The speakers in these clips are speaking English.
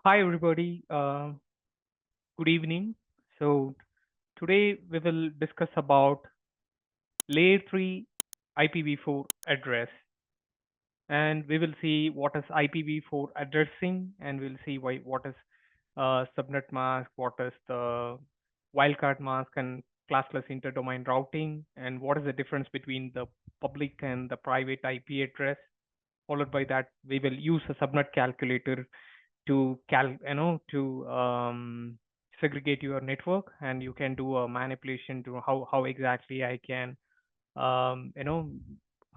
Hi, everybody. Good evening. So today we will discuss about layer 3 IPv4 address, and we will see what is IPv4 addressing, and we'll see what is subnet mask, what is the wildcard mask, and classless interdomain routing, and what is the difference between the public and the private IP address. Followed by that, we will use a subnet calculator to segregate your network, and you can do a manipulation to how exactly I can um, you know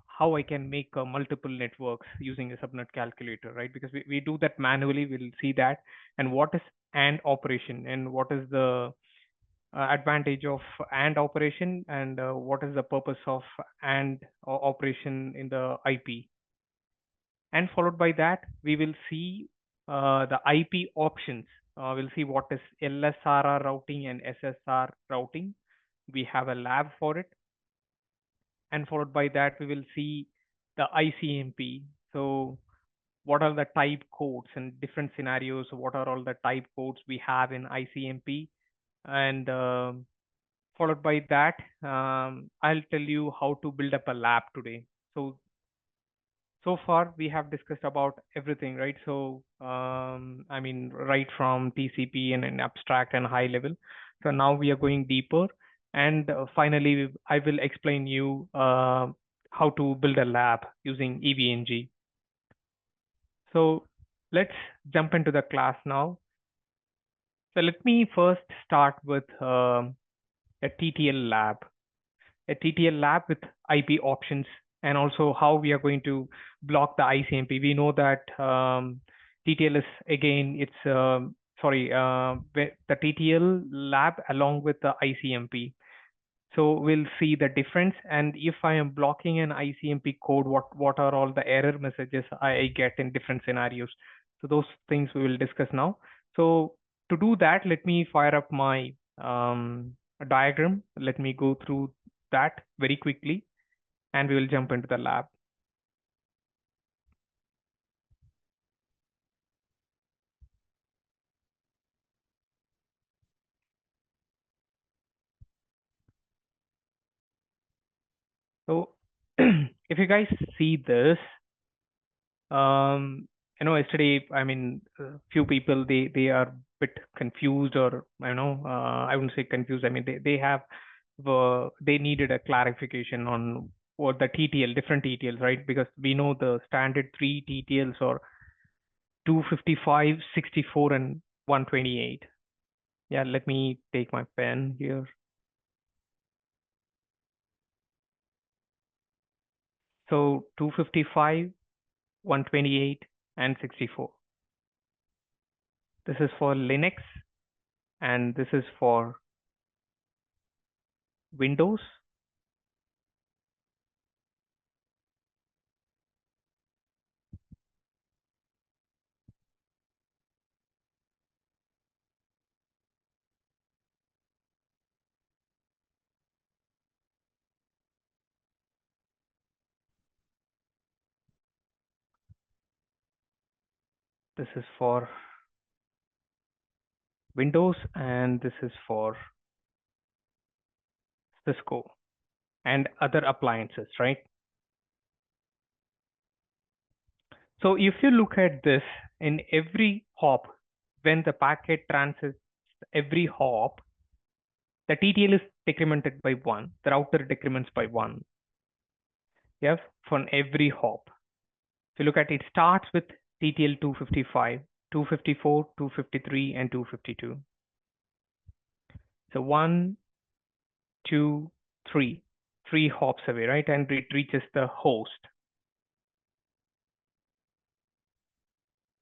how I can make multiple networks using a subnet calculator, right? Because we do that manually. We'll see that, and what is AND operation, and what is the advantage of AND operation, and what is the purpose of AND operation in the IP. And followed by that, we will see the IP options. We'll see what is LSRR routing and SSR routing. We have a lab for it. And followed by that, we will see the ICMP. So what are the type codes and different scenarios? What are all the type codes we have in ICMP? And followed by that, I'll tell you how to build up a lab today. So far we have discussed about everything, right? So I mean, right from TCP and an abstract and high level. So now we are going deeper, and finally I will explain you how to build a lab using EVNG. So let's jump into the class now. So let me first start with a TTL lab. A TTL lab with IP options, and also how we are going to block the ICMP. We know that TTL is again, it's the TTL lab along with the ICMP. So we'll see the difference, and if I am blocking an ICMP code, what are all the error messages I get in different scenarios. So those things we will discuss now. So to do that, let me fire up my diagram. Let me go through that very quickly, and we will jump into the lab. So if you guys see this, yesterday, I mean, few people, they are a bit confused, or I wouldn't say confused. I mean, they have they needed a clarification on what the TTL, different TTLs, right? Because we know the standard three TTLs are 255, 64, and 128. Yeah, let me take my pen here. So 255, 128, and 64. This is for Linux, and this is for Windows. This is for Windows, and this is for Cisco and other appliances, right? So if you look at this, in every hop, when the packet transits every hop, the TTL is decremented by 1. The router decrements by 1. Yes, from every hop. If you look at it, starts with TTL 255, 254, 253, and 252. So 1, 2, 3, 3 hops away, right? And it reaches the host.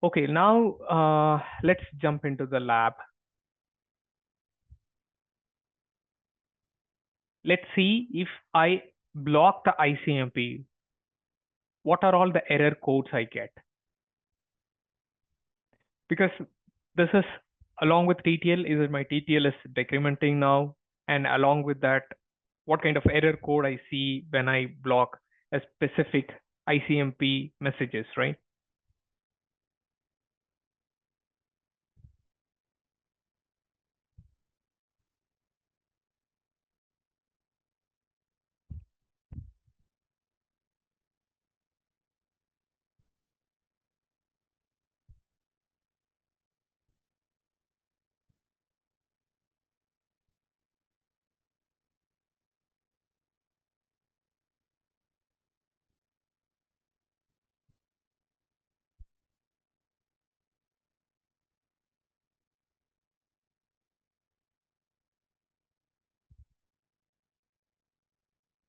Okay, now let's jump into the lab. Let's see if I block the ICMP, what are all the error codes I get? Because this is along with TTL, is it my TTL is decrementing now? And along with that, what kind of error code I see when I block a specific ICMP messages, right?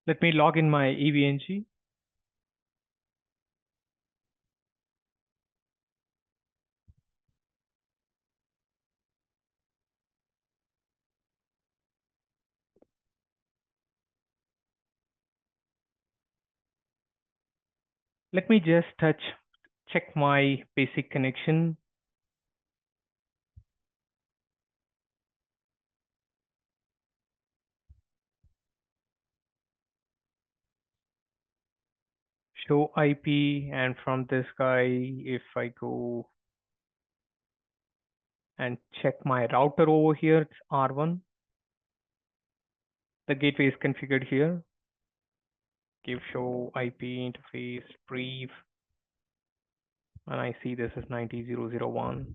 Let me log in my EVNG. Let me just check my basic connection. Show IP, and from this guy, if I go and check my router over here, it's R1. The gateway is configured here. Give show IP interface brief, and I see this is 90.0.0.1.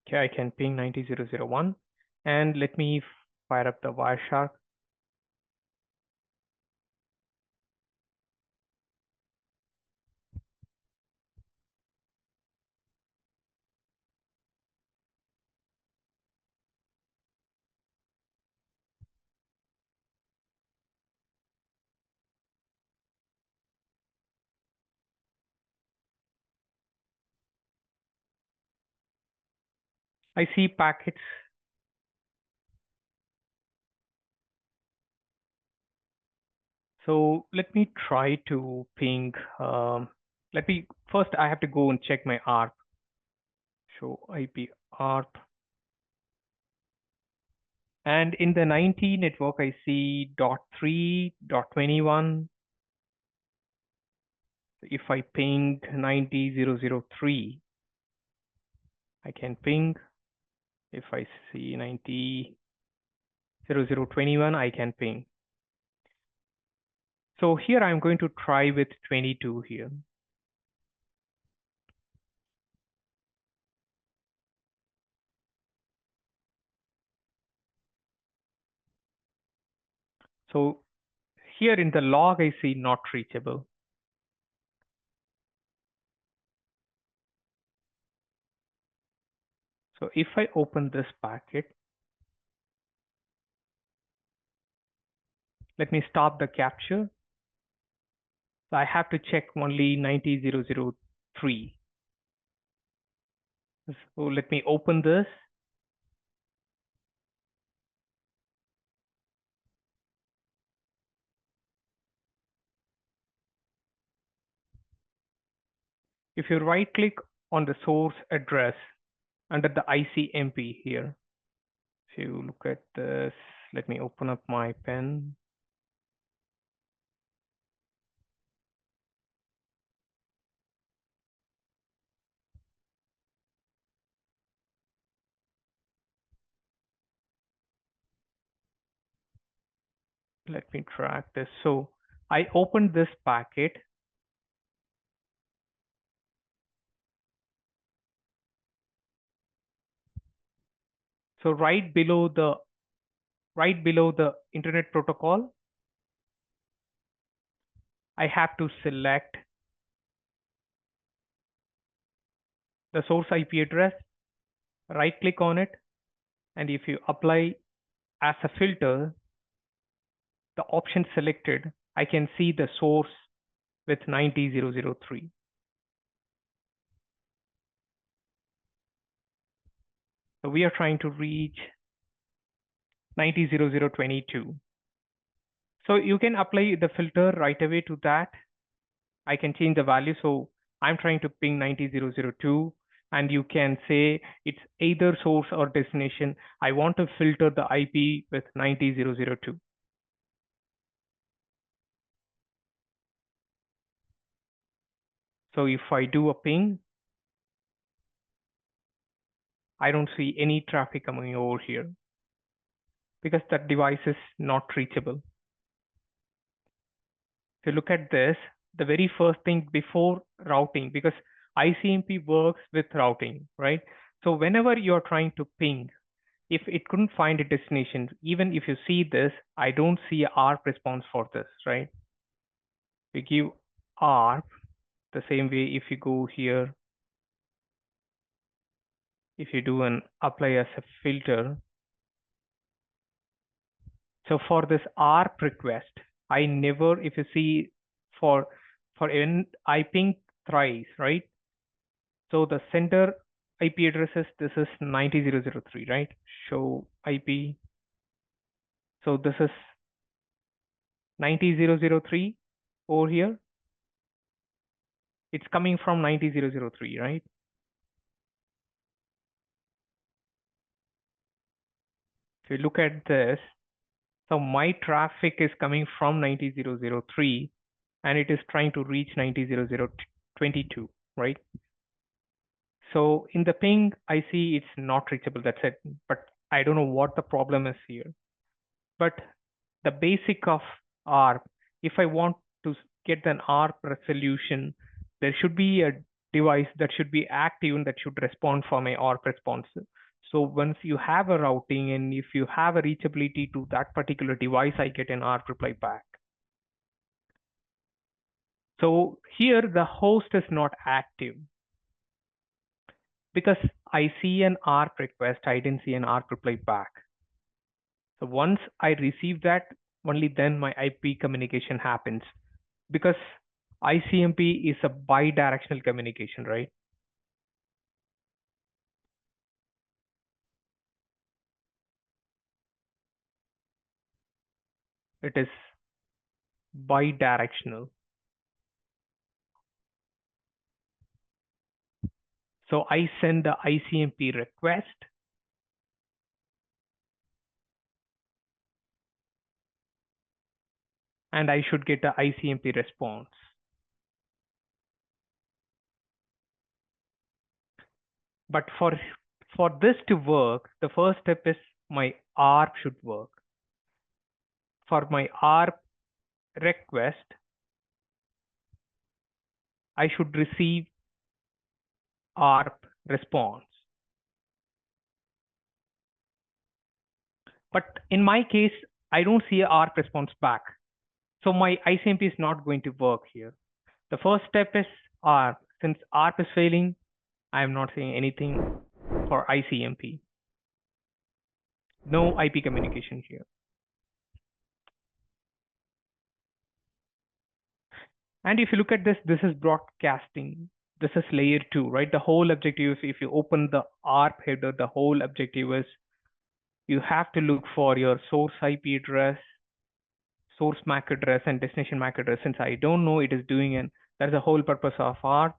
Okay, I can ping 90.0.0.1, and let me fire up the Wireshark. I see packets. So let me try to ping. Let me first, I have to go and check my ARP. Show IP ARP. And in the 90 network, I see .3, .21. If I ping 90.0.0.3, I can ping. If I see 90.0.0.21, I can ping. So here I'm going to try with 22 here. So here in the log, I see not reachable. So if I open this packet, let me stop the capture. So I have to check only 90.0.0.3. So let me open this. If you right click on the source address under the ICMP here, if you look at this, let me open up my pen. Let me track this. So I opened this packet. So right below the internet protocol, I have to select the source IP address, right click on it, and if you apply as a filter, the option selected, I can see the source with 90.0.0.3. So we are trying to reach 90.0.0.22. So you can apply the filter right away to that. I can change the value. So I'm trying to ping 90.0.0.2, and you can say it's either source or destination. I want to filter the IP with 90.0.0.2. So if I do a ping, I don't see any traffic coming over here because that device is not reachable. If you look at this, the very first thing before routing, because ICMP works with routing, right? So whenever you're trying to ping, if it couldn't find a destination, even if you see this, I don't see a ARP response for this, right? We give ARP the same way if you go here if you do an apply as a filter, so for this ARP request, I never, if you see for I ping thrice, right? So the sender IP addresses, this is 90003, right? Show IP. So this is 90003 over here. It's coming from 90003, right? If you look at this, so my traffic is coming from 90003 and it is trying to reach 90022, right? So in the ping, I see it's not reachable, that's it. But I don't know what the problem is here. But the basic of ARP, if I want to get an ARP resolution, there should be a device that should be active and that should respond for my ARP response. So once you have a routing and if you have a reachability to that particular device, I get an ARP reply back. So here the host is not active because I see an ARP request, I didn't see an ARP reply back. So once I receive that, only then my IP communication happens, because ICMP is a bi-directional communication, right? It is bi-directional. So I send the ICMP request and I should get the ICMP response. But for this to work, the first step is my ARP should work. For my ARP request, I should receive ARP response. But in my case, I don't see a ARP response back. So my ICMP is not going to work here. The first step is ARP. Since ARP is failing, I am not saying anything for ICMP. No IP communication here. And if you look at this, this is broadcasting. This is layer 2, right? The whole objective, if you open the ARP header, the whole objective is you have to look for your source IP address, source MAC address, and destination MAC address. Since I don't know, it is doing an, that's the whole purpose of ARP.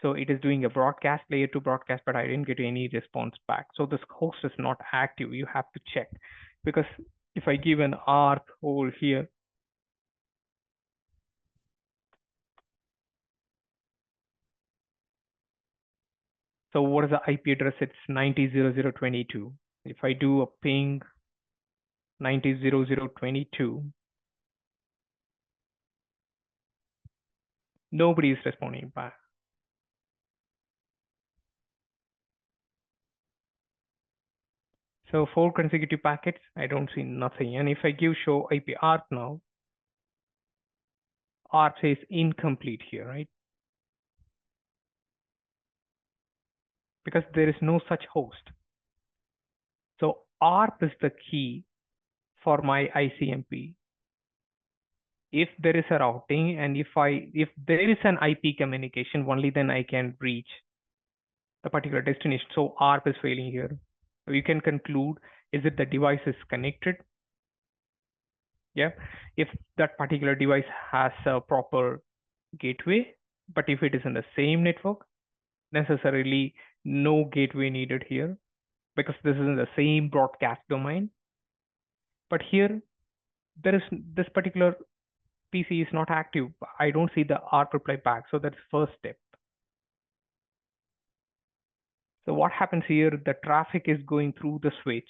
So it is doing a broadcast, layer 2 broadcast, but I didn't get any response back. So this host is not active. You have to check, because if I give an ARP over here, so what is the IP address? It's 900022. If I do a ping 900022, nobody is responding back. So 4 consecutive packets, I don't see nothing. And if I give show IP ARP now, ARP says incomplete here, right? Because there is no such host. So ARP is the key for my ICMP. If there is a routing and if there is an IP communication, only then I can reach the particular destination. So ARP is failing here. So you can conclude, is it the device is connected? Yeah, if that particular device has a proper gateway, but if it is in the same network, necessarily no gateway needed here, because this is in the same broadcast domain. But here, there is this particular PC is not active. I don't see the ARP reply back. So that's first step. So what happens here? The traffic is going through the switch.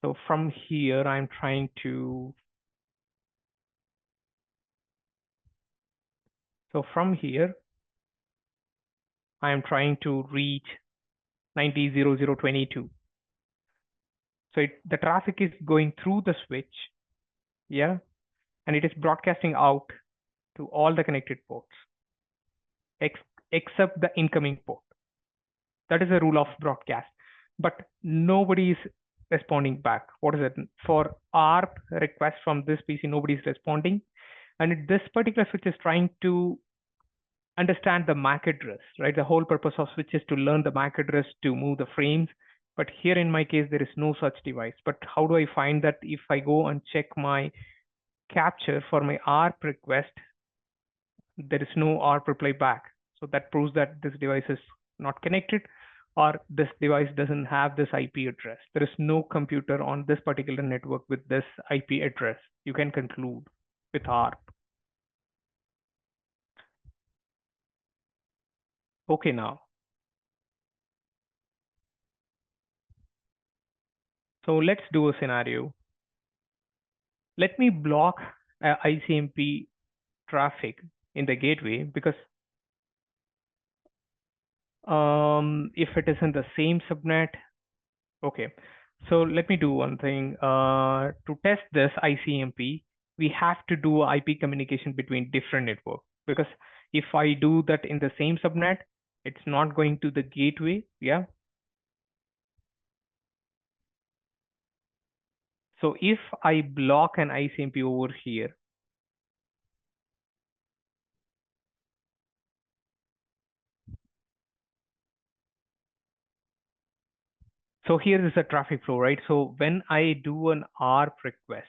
So from here, I'm trying to. So from here, I am trying to reach 900022. So the traffic is going through the switch. Yeah. And it is broadcasting out to all the connected ports ex- except the incoming port. That is a rule of broadcast. But nobody is responding back. What is it? For ARP request from this PC, nobody is responding. And this particular switch is trying to understand the MAC address, right? The whole purpose of switch is to learn the MAC address to move the frames. But here in my case, there is no such device. But how do I find that? If I go and check my capture for my ARP request, there is no ARP reply back. So that proves that this device is not connected, or this device doesn't have this IP address. There is no computer on this particular network with this IP address. You can conclude with ARP. Okay, now. So let's do a scenario. Let me block ICMP traffic in the gateway, because if it is in the same subnet, okay. So let me do one thing. To test this ICMP, we have to do IP communication between different networks, because if I do that in the same subnet, it's not going to the gateway. Yeah. So if I block an ICMP over here, so here is the traffic flow, right? So when I do an ARP request,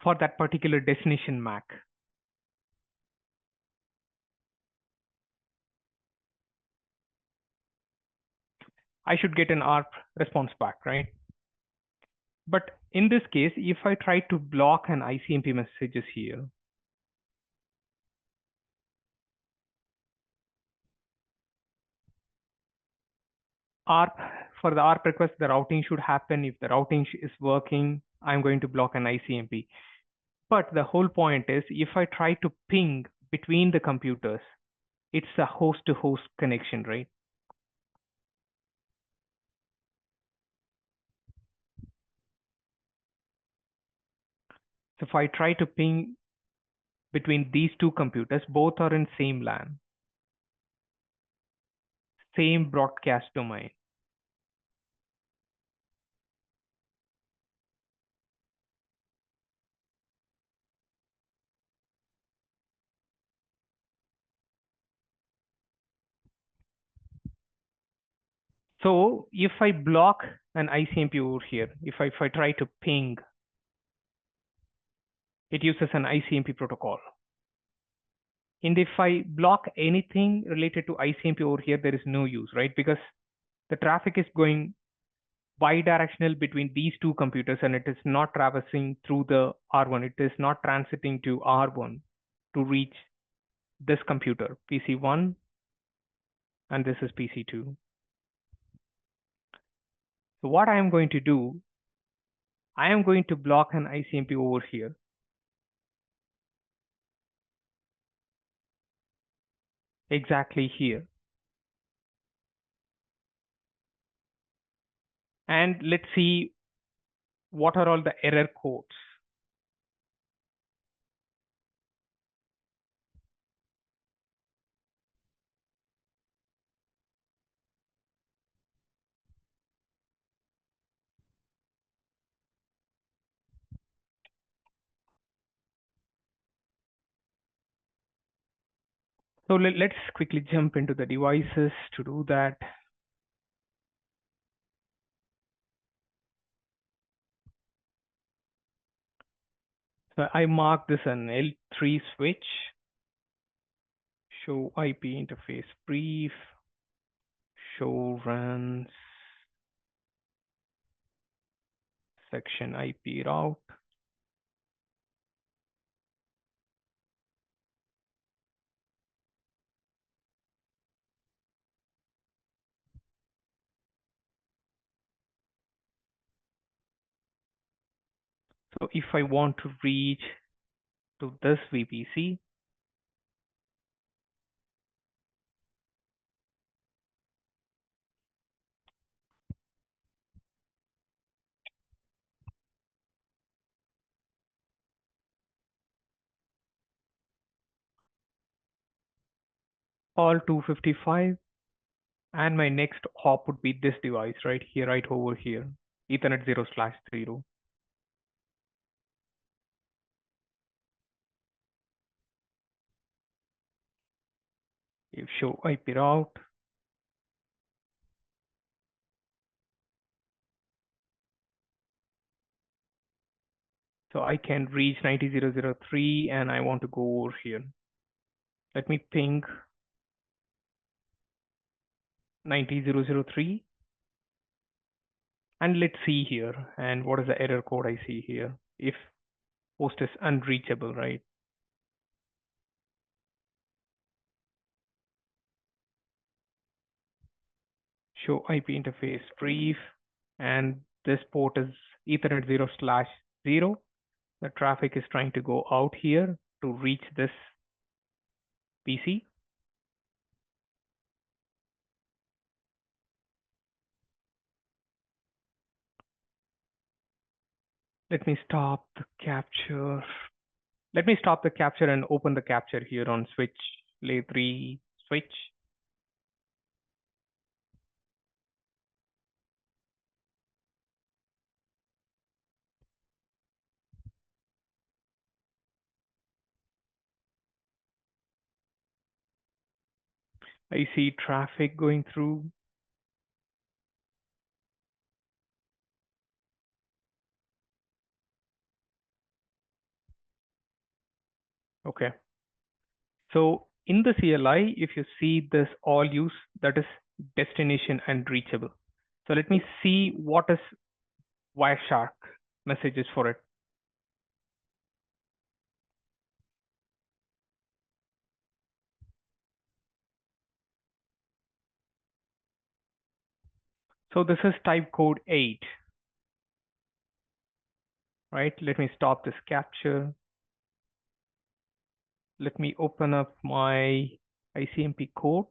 for that particular destination MAC, I should get an ARP response back, right? But in this case, if I try to block an ICMP messages here, ARP, for the ARP request, the routing should happen. If the routing is working, I'm going to block an ICMP. But the whole point is, if I try to ping between the computers, it's a host-to-host connection, right? So if I try to ping between these two computers, both are in same LAN, same broadcast domain. So if I block an ICMP over here, if I try to ping, it uses an ICMP protocol. And if I block anything related to ICMP over here, there is no use, right? Because the traffic is going bidirectional between these two computers, and it is not traversing through the R1. It is not transiting to R1 to reach this computer, PC1, and this is PC2. So what I am going to do, I am going to block an ICMP over here. Exactly here. And let's see what are all the error codes. So let's quickly jump into the devices to do that. So I mark this an L3 switch, show IP interface brief, show runs, section IP route. So if I want to reach to this VPC, all 255, and my next hop would be this device right here, right over here, Ethernet 0/0. You show IP route. So I can reach 90.0.0.3 and I want to go over here. Let me ping 90.0.0.3 and let's see here. And what is the error code I see here? If host is unreachable, right? Show IP interface brief, and this port is Ethernet 0/0. The traffic is trying to go out here to reach this PC. Let me stop the capture. Let me stop the capture and open the capture here on switch, layer 3 switch. I see traffic going through. Okay. So in the CLI, if you see this all use, that is destination and reachable. So let me see what is Wireshark messages for it. So this is type code 8, right? Let me stop this capture. Let me open up my ICMP codes.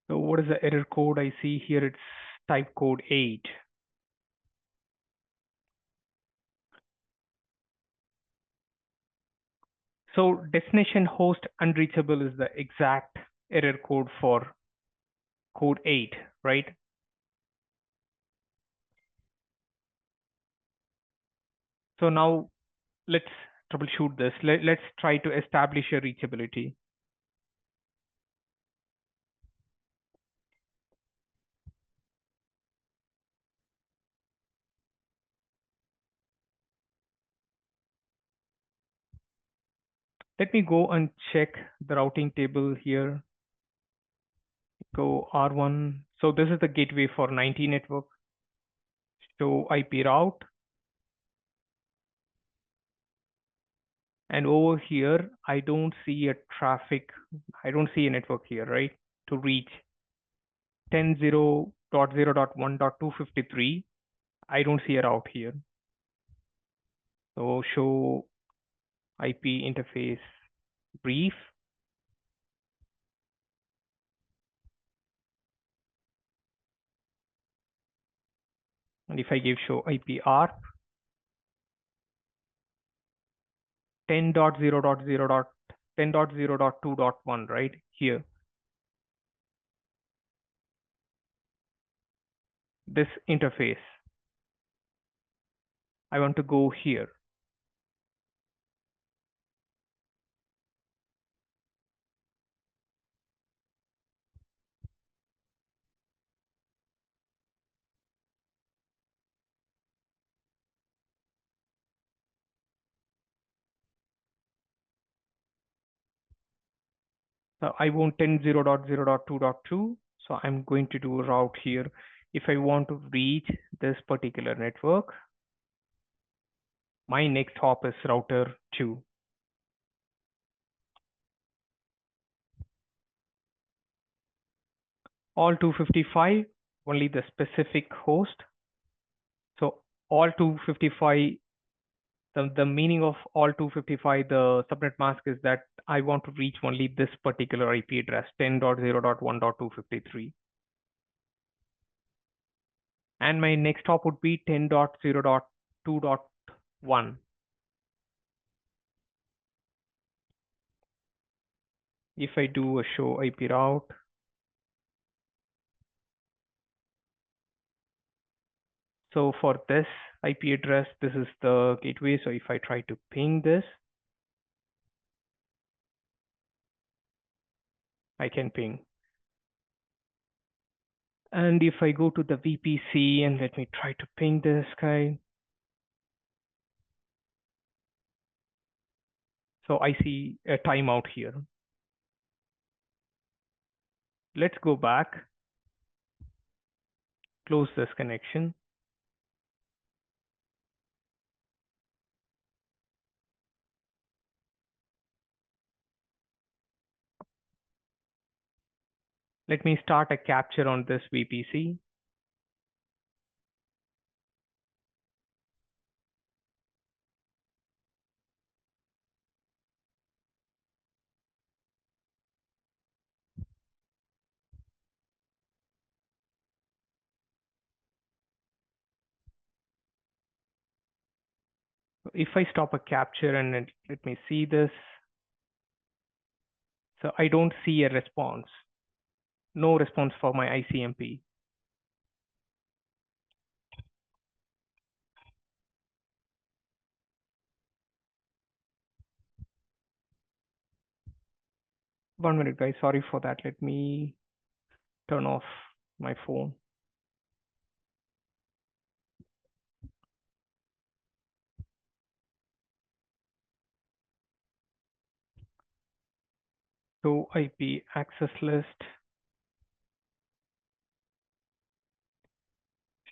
So what is the error code I see here? It's type code 8. So destination host unreachable is the exact error code for code 8, right? So now let's troubleshoot this. Let's try to establish a reachability. Let me go and check the routing table here. Go R1. So this is the gateway for 90 network. Show IP route. And over here, I don't see a traffic. I don't see a network here, right? To reach 10.0.0.1.253. I don't see a route here. So show IP interface brief. And if I give show IP ARP, 10.0.0.10.0.2.1, right here, this interface, I want to go here. So I want 10.0.0.2.2. So I'm going to do a route here. If I want to reach this particular network, my next hop is router 2. All 255, only the specific host. So all 255, the meaning of all 255, the subnet mask is that I want to reach only this particular IP address, 10.0.1.253. And my next hop would be 10.0.2.1. If I do a show IP route, so for this IP address, this is the gateway. So if I try to ping this, I can ping. And if I go to the VPC and let me try to ping this guy. So I see a timeout here. Let's go back, close this connection. Let me start a capture on this VPC. If I stop a capture and let me see this, so I don't see a response. No response for my ICMP. One minute, guys. Sorry for that. Let me turn off my phone. So IP access list.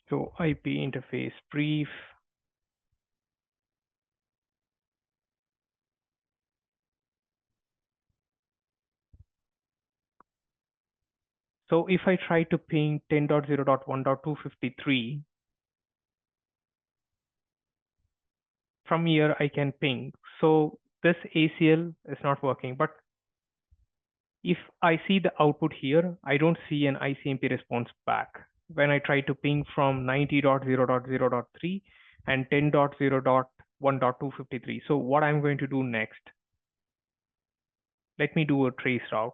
So IP interface brief. So if I try to ping 10.0.1.253, from here I can ping. So this ACL is not working, but if I see the output here, I don't see an ICMP response back. When I try to ping from 90.0.0.3 and 10.0.1.253. So what I'm going to do next, let me do a trace route.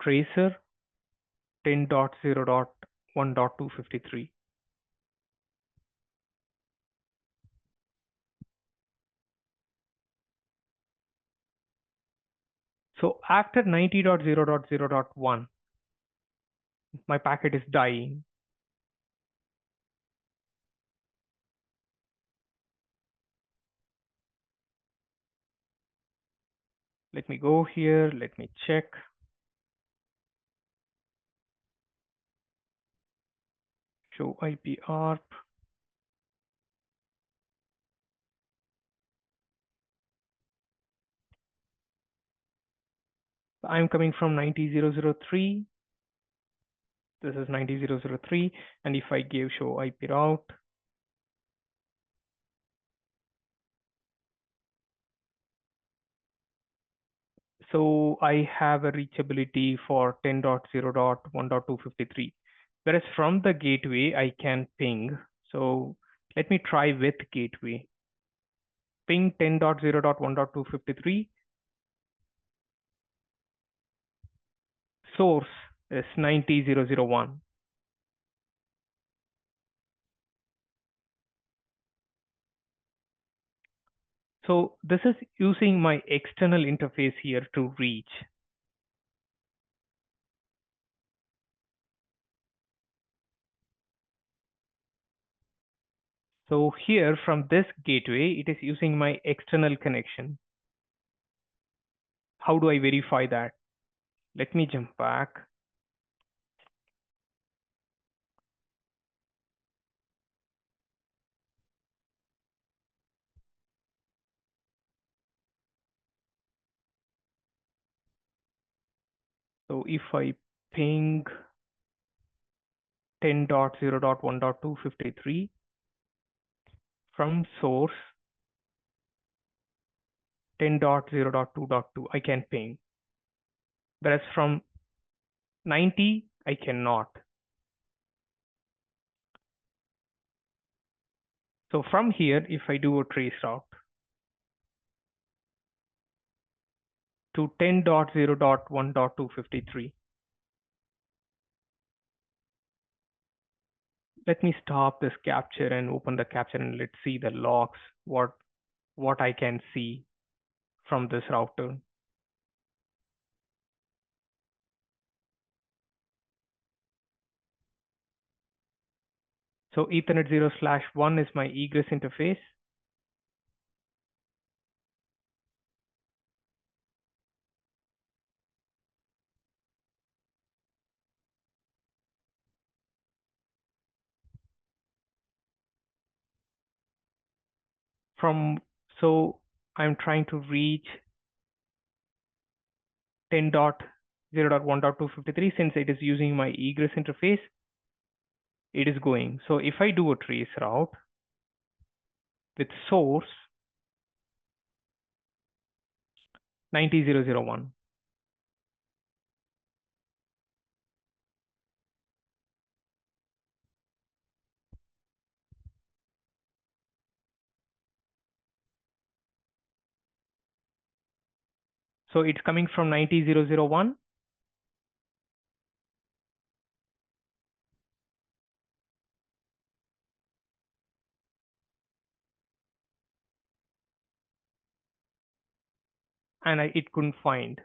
Tracer 10.0.1.253. So after 90.0.0.1, my packet is dying. Let me go here. Let me check. Show IP ARP. I'm coming from 90.0.0.3. This is 90.0.0.3. And if I give show IP route, so I have a reachability for 10.0.1.253. Whereas from the gateway, I can ping. So let me try with gateway. Ping 10.0.1.253. Source is 90.0.0.1. So this is using my external interface here to reach. So here from this gateway, it is using my external connection. How do I verify that? Let me jump back. So if I ping 10.0.1.253 from source 10.0.2.2, I can ping. Whereas from 90, I cannot. So from here, if I do a trace route to 10.0.1.253, let me stop this capture and open the capture and let's see the logs, what I can see from this router. So Ethernet 0/1 is my egress interface. So I'm trying to reach 10.0.1.253. Since it is using my egress interface, it is going. So if I do a trace route with source 90.0.0.1, so it's coming from 90.0.0.1. And it couldn't find.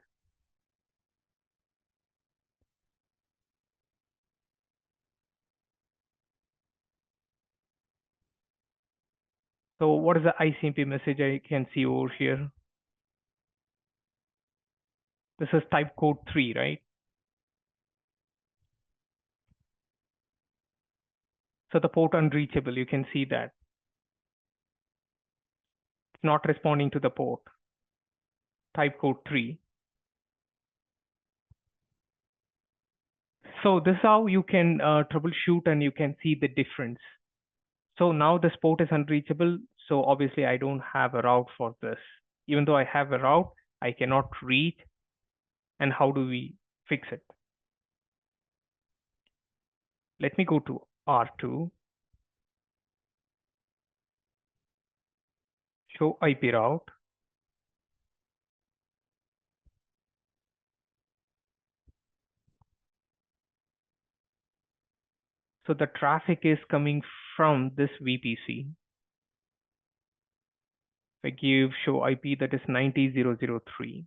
So what is the ICMP message I can see over here? This is type code 3, right? So the port unreachable, you can see that. It's not responding to the port. Type code 3. So this is how you can troubleshoot and you can see the difference. So now this port is unreachable. So obviously I don't have a route for this. Even though I have a route, I cannot reach. And how do we fix it? Let me go to R2, show IP route. So the traffic is coming from this VPC. If I give show IP, that is 90.0.0.3.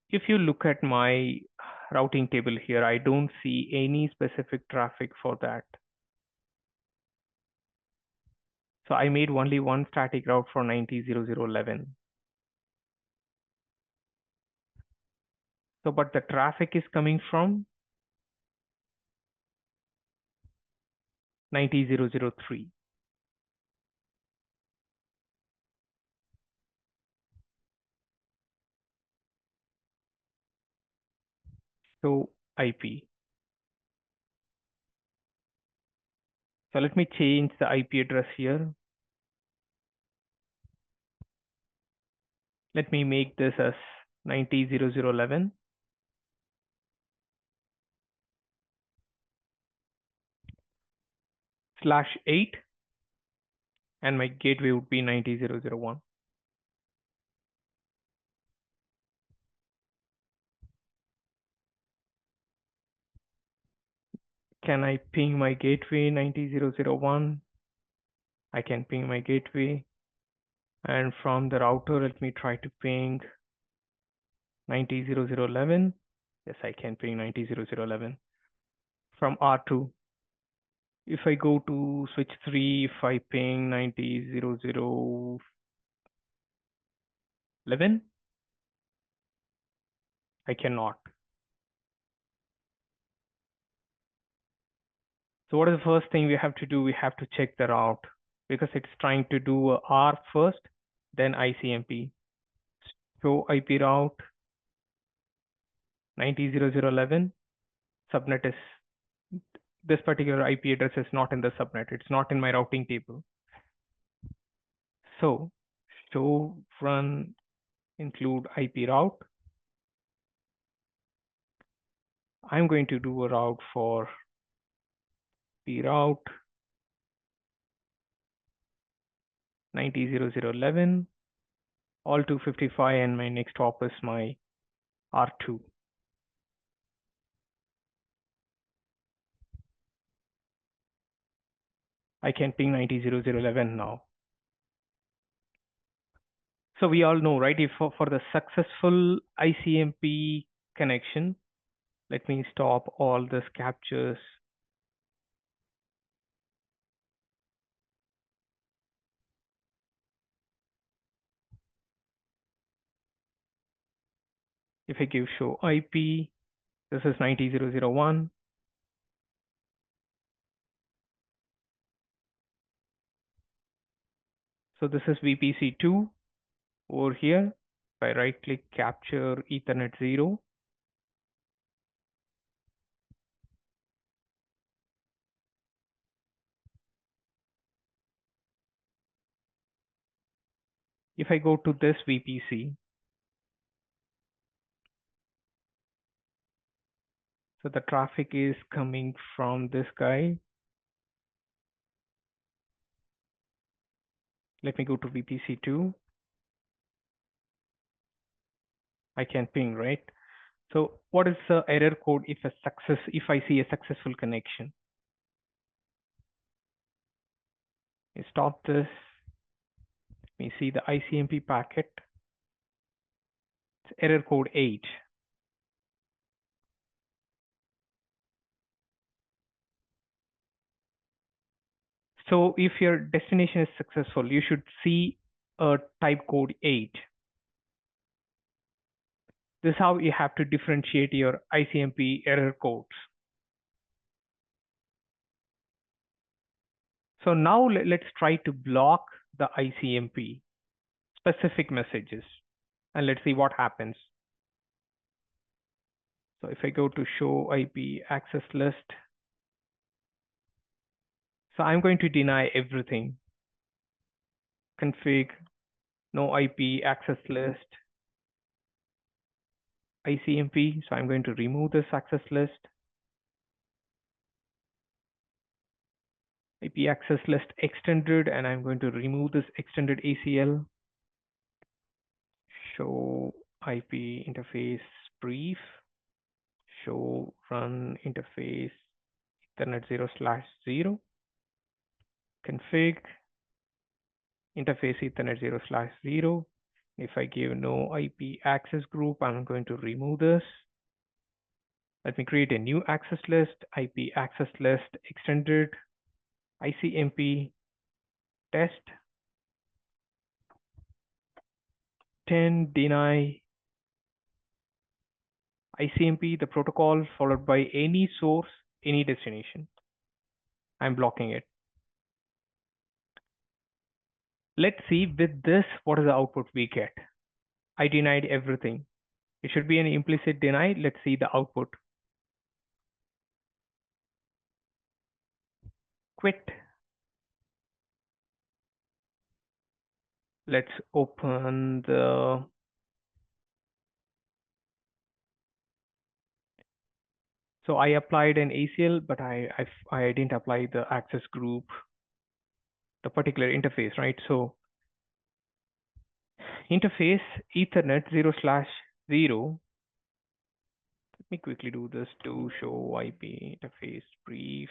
If you look at my routing table here, I don't see any specific traffic for that. So I made only one static route for 90.0.0.11. So, but the traffic is coming from 90.0.0.3. So IP. So let me change the IP address here. Let me make this as 90.0.0.11 /8, and my gateway would be 90.0.0.1. Can I ping my gateway 90.0.0.1? I can ping my gateway. And from the router, let me try to ping 90.0.0.11. Yes, I can ping 90.0.0.11 from R2. If I go to switch 3, if I ping 90.0.0.11, I cannot. So what is the first thing we have to do? We have to check the route because it's trying to do a R first, then ICMP. Show IP route 90.0.0.11. Subnet is, this particular IP address is not in the subnet. It's not in my routing table. So show run include IP route. I'm going to do a route for P route 90.0.0.11, all 255, and my next hop is my R2. I can ping 90.0.0.11 now. So we all know, right? If for the successful ICMP connection, let me stop all this captures. If I give show IP, this is 90.0.0.1. So this is VPC2 over here. If I right click capture Ethernet 0, if I go to this VPC, so the traffic is coming from this guy. Let me go to VPC2. I can ping, right? So what is the error code if I see a successful connection? You stop this. Let me see the ICMP packet. It's error code 8. So if your destination is successful, you should see a type code 8. This is how you have to differentiate your ICMP error codes. So now let's try to block the ICMP specific messages and let's see what happens. So if I go to show IP access list, so I'm going to deny everything. Config, no IP access list, ICMP. So I'm going to remove this access list. IP access list extended, and I'm going to remove this extended ACL. Show IP interface brief. Show run interface Ethernet 0/0. Config interface Ethernet 0/0. If I give no IP access group, I'm going to remove this. Let me create a new access list, IP access list extended, ICMP test 10 deny ICMP, the protocol followed by any source, any destination. I'm blocking it. Let's see with this, what is the output we get? I denied everything. It should be an implicit deny. Let's see the output. Quit. Let's open the so I applied an ACL, but I didn't apply the access group, the particular interface, right? So interface Ethernet 0/0. Let me quickly do this to show IP interface brief.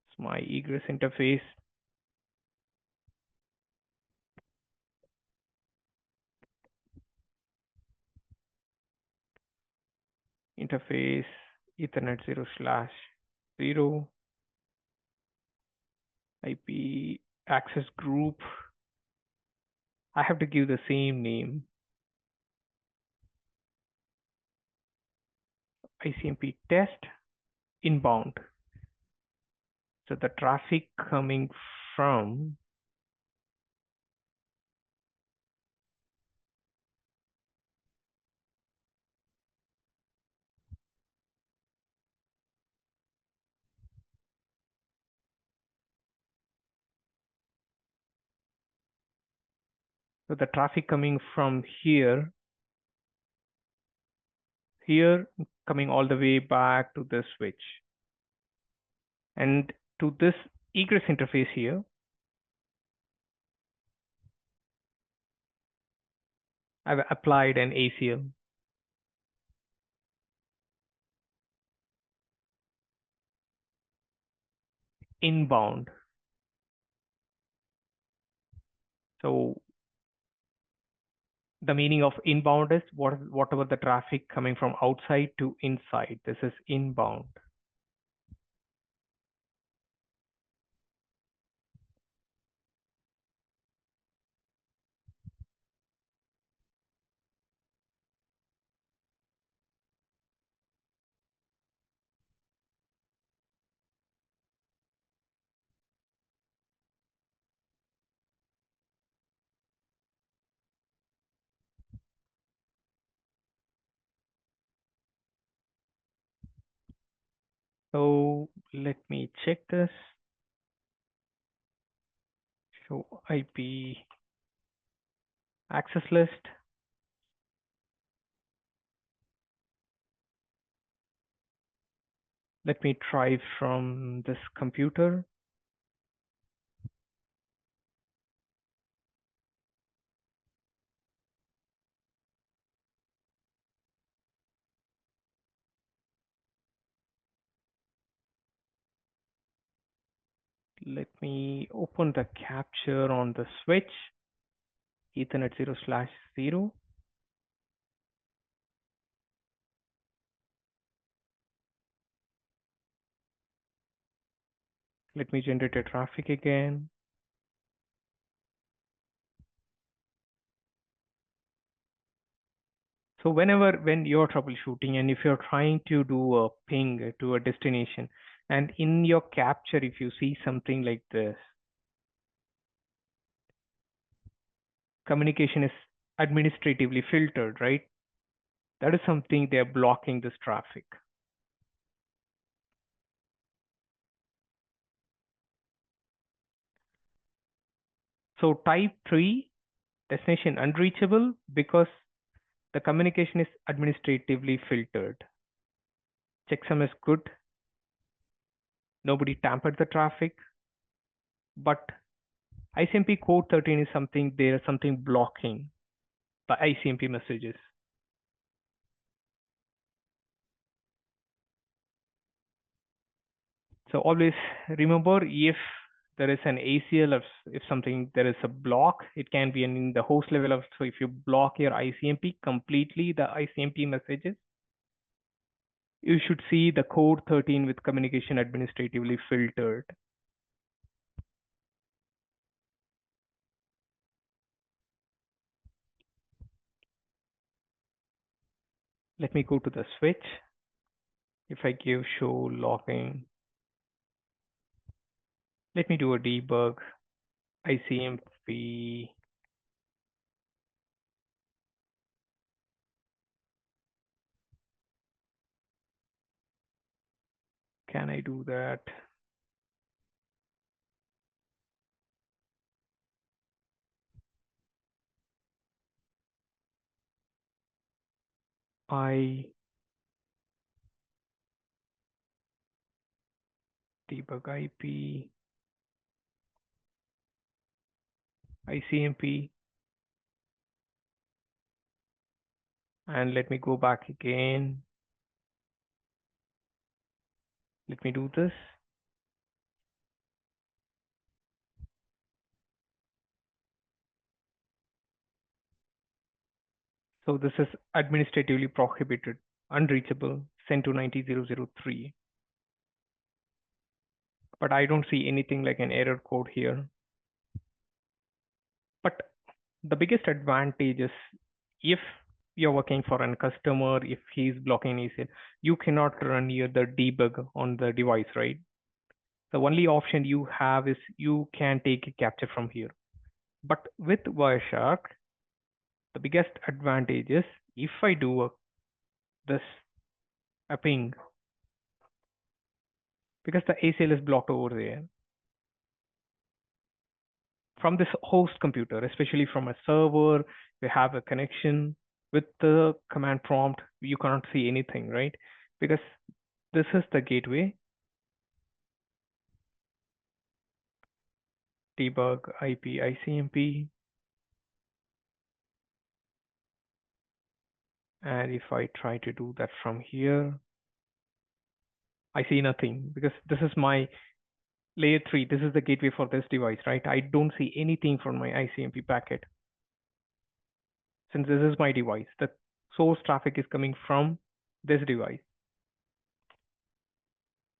It's my egress interface. interface Ethernet 0/0 IP access group. I have to give the same name, ICMP test inbound. So the traffic coming from here, coming all the way back to this switch and to this egress interface here, I've applied an ACL. Inbound. So the meaning of inbound is whatever the traffic coming from outside to inside. This is inbound. So let me check this. Show IP access list. Let me try from this computer. Let me open the capture on the switch, Ethernet 0/0. Let me generate a traffic again. So when you're troubleshooting and if you're trying to do a ping to a destination, and in your capture, if you see something like this, communication is administratively filtered, right? That is something they're blocking this traffic. So type 3, destination unreachable, because the communication is administratively filtered. Checksum is good. Nobody tampered the traffic, but ICMP code 13 is something blocking the ICMP messages. So always remember, if there is an ACL, if there is a block, it can be in the host level so if you block your ICMP completely, the ICMP messages, you should see the code 13 with communication administratively filtered. Let me go to the switch. If I give show logging, let me do a debug. ICMP can I do that? I debug IP ICMP, and let me go back again. Let me do this. So this is administratively prohibited, unreachable. sent to 90.0.0.3, but I don't see anything like an error code here. But the biggest advantage is if you're working for a customer, if he's blocking ACL, you cannot run here the debug on the device, right? The only option you have is you can take a capture from here. But with Wireshark, the biggest advantage is if I do this a ping, because the ACL is blocked over there, from this host computer, especially from a server, we have a connection with the command prompt, you cannot see anything, right? Because this is the gateway, debug IP ICMP, and if I try to do that from here, I see nothing because this is my layer 3. This is the gateway for this device, right? I don't see anything from my ICMP packet. Since this is my device, the source traffic is coming from this device.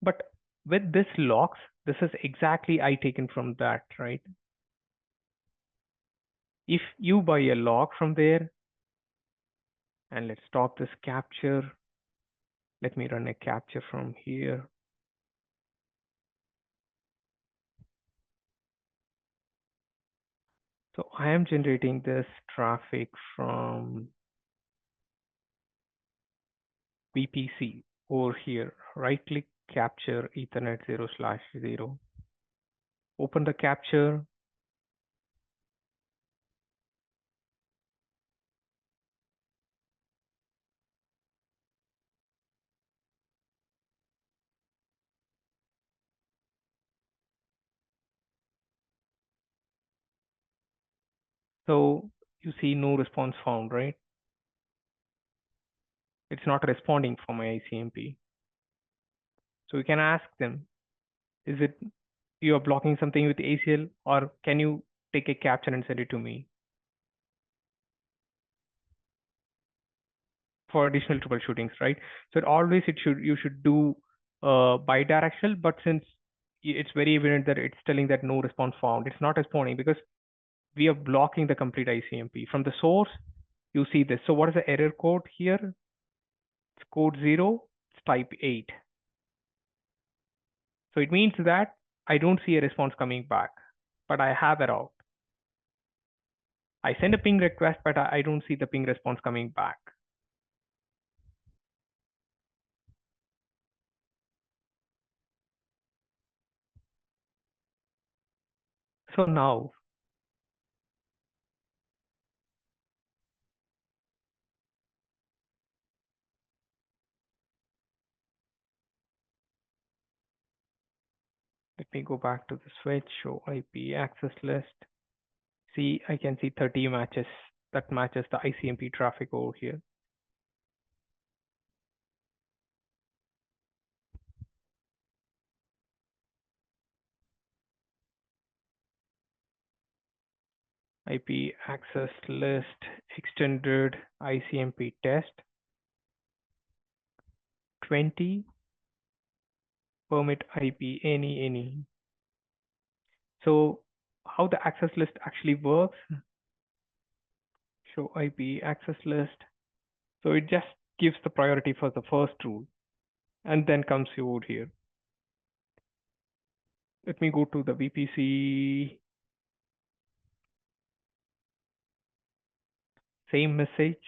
But with this logs, this is exactly I taken from that, right? If you buy a log from there, and let's stop this capture. Let me run a capture from here. So I am generating this traffic from VPC over here. Right click, capture Ethernet 0/0. Open the capture. So you see no response found, right? It's not responding for my ICMP. So you can ask them, is it you are blocking something with ACL, or can you take a capture and send it to me for additional troubleshootings, right? So always you should do bidirectional, but since it's very evident that it's telling that no response found, it's not responding because we are blocking the complete ICMP. From the source, you see this. So what is the error code here? It's code 0, it's type 8. So it means that I don't see a response coming back, but I have a route. I send a ping request, but I don't see the ping response coming back. So now, let me go back to the switch, show IP access list. See, I can see 30 matches that matches the ICMP traffic over here. IP access list extended ICMP test 20 permit IP any. So how the access list actually works, show IP access list. So it just gives the priority for the first rule and then comes over here. Let me go to the VPC, same message.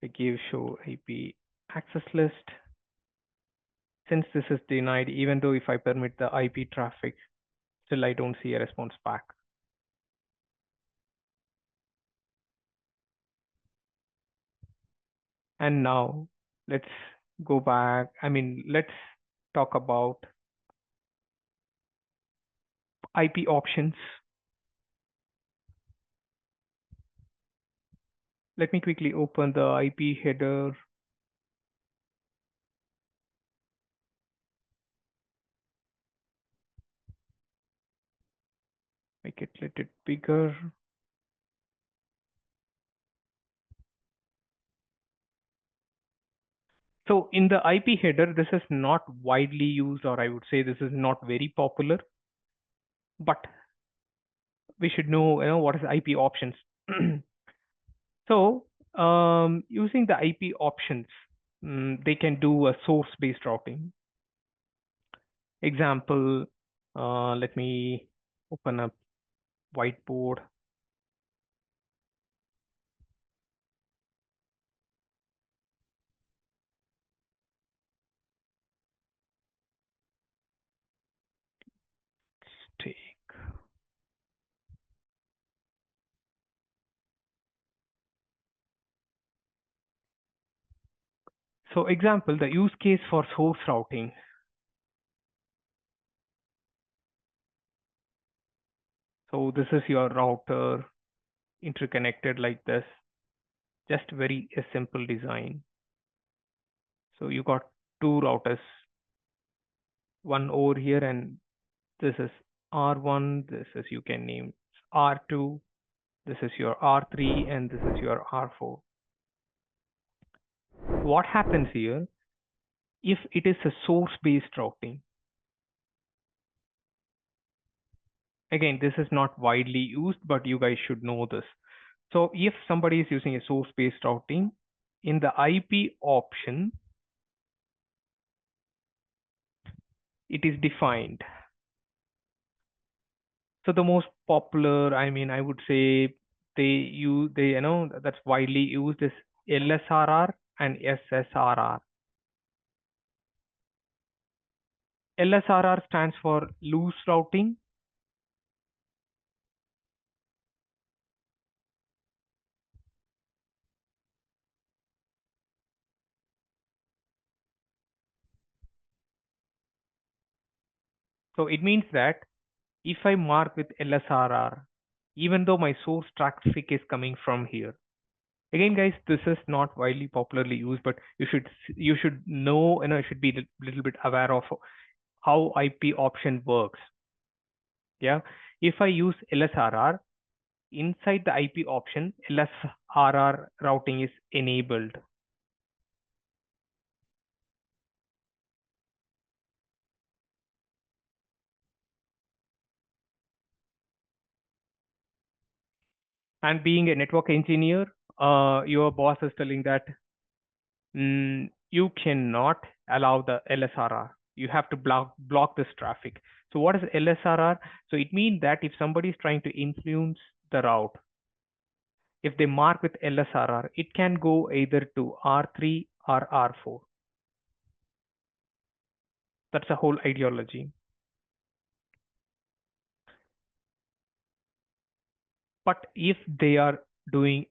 I give show IP access list. Since this is denied, even though if I permit the IP traffic, still I don't see a response back. And now let's go back. Let's talk about IP options. Let me quickly open the IP header. Make it a little bigger. So in the IP header, this is not widely used, or I would say this is not very popular, but we should know, what is IP options. So using the IP options, they can do a source-based routing. Example, let me open up whiteboard. Take. So example, the use case for source routing. So this is your router interconnected like this, just very a simple design. So you got two routers, one over here, and this is R1, this is, you can name R2, this is your R3, and this is your R4. What happens here, if it is a source-based routing, again, this is not widely used, but you guys should know this. So if somebody is using a source-based routing, in the IP option, it is defined. So the most popular, I would say that's widely used is LSRR and SSRR. LSRR stands for loose routing. So it means that if I mark with LSRR, even though my source traffic is coming from here, again, guys, this is not widely popularly used, but you should know, you should be a little bit aware of how IP option works. Yeah, if I use LSRR, inside the IP option, LSRR routing is enabled. And being a network engineer, your boss is telling that you cannot allow the LSRR. You have to block this traffic. So what is LSRR? So it means that if somebody is trying to influence the route, if they mark with LSRR, it can go either to R3 or R4. That's a whole ideology. But if they are doing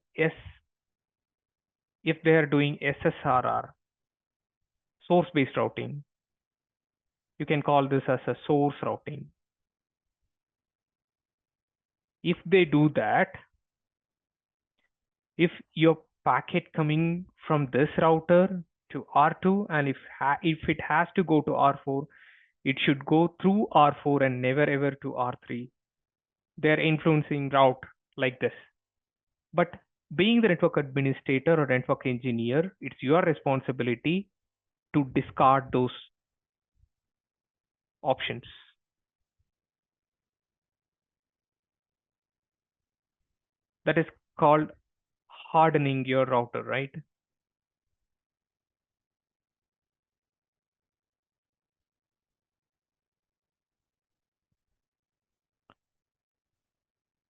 SSRR, source-based routing, you can call this as a source routing. If they do that, if your packet coming from this router to R2, and if it has to go to R4, it should go through R4 and never ever to R3. They're influencing route like this. But being the network administrator or network engineer, it's your responsibility to discard those options. That is called hardening your router, right?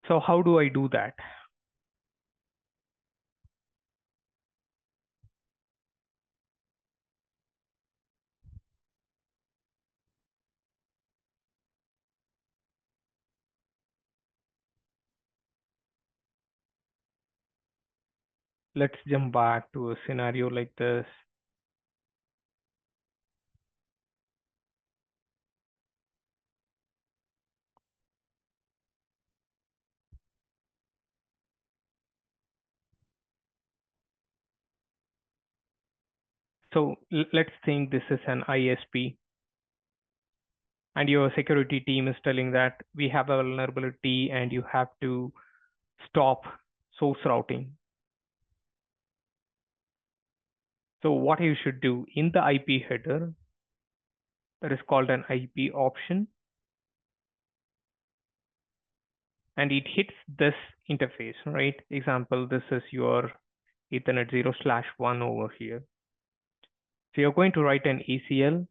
So how do I do that? Let's jump back to a scenario like this. So let's think this is an ISP, and your security team is telling that we have a vulnerability and you have to stop source routing. So what you should do in the IP header, that is called an IP option, and it hits this interface, right? Example, this is your Ethernet 0/1 over here. So you're going to write an ACL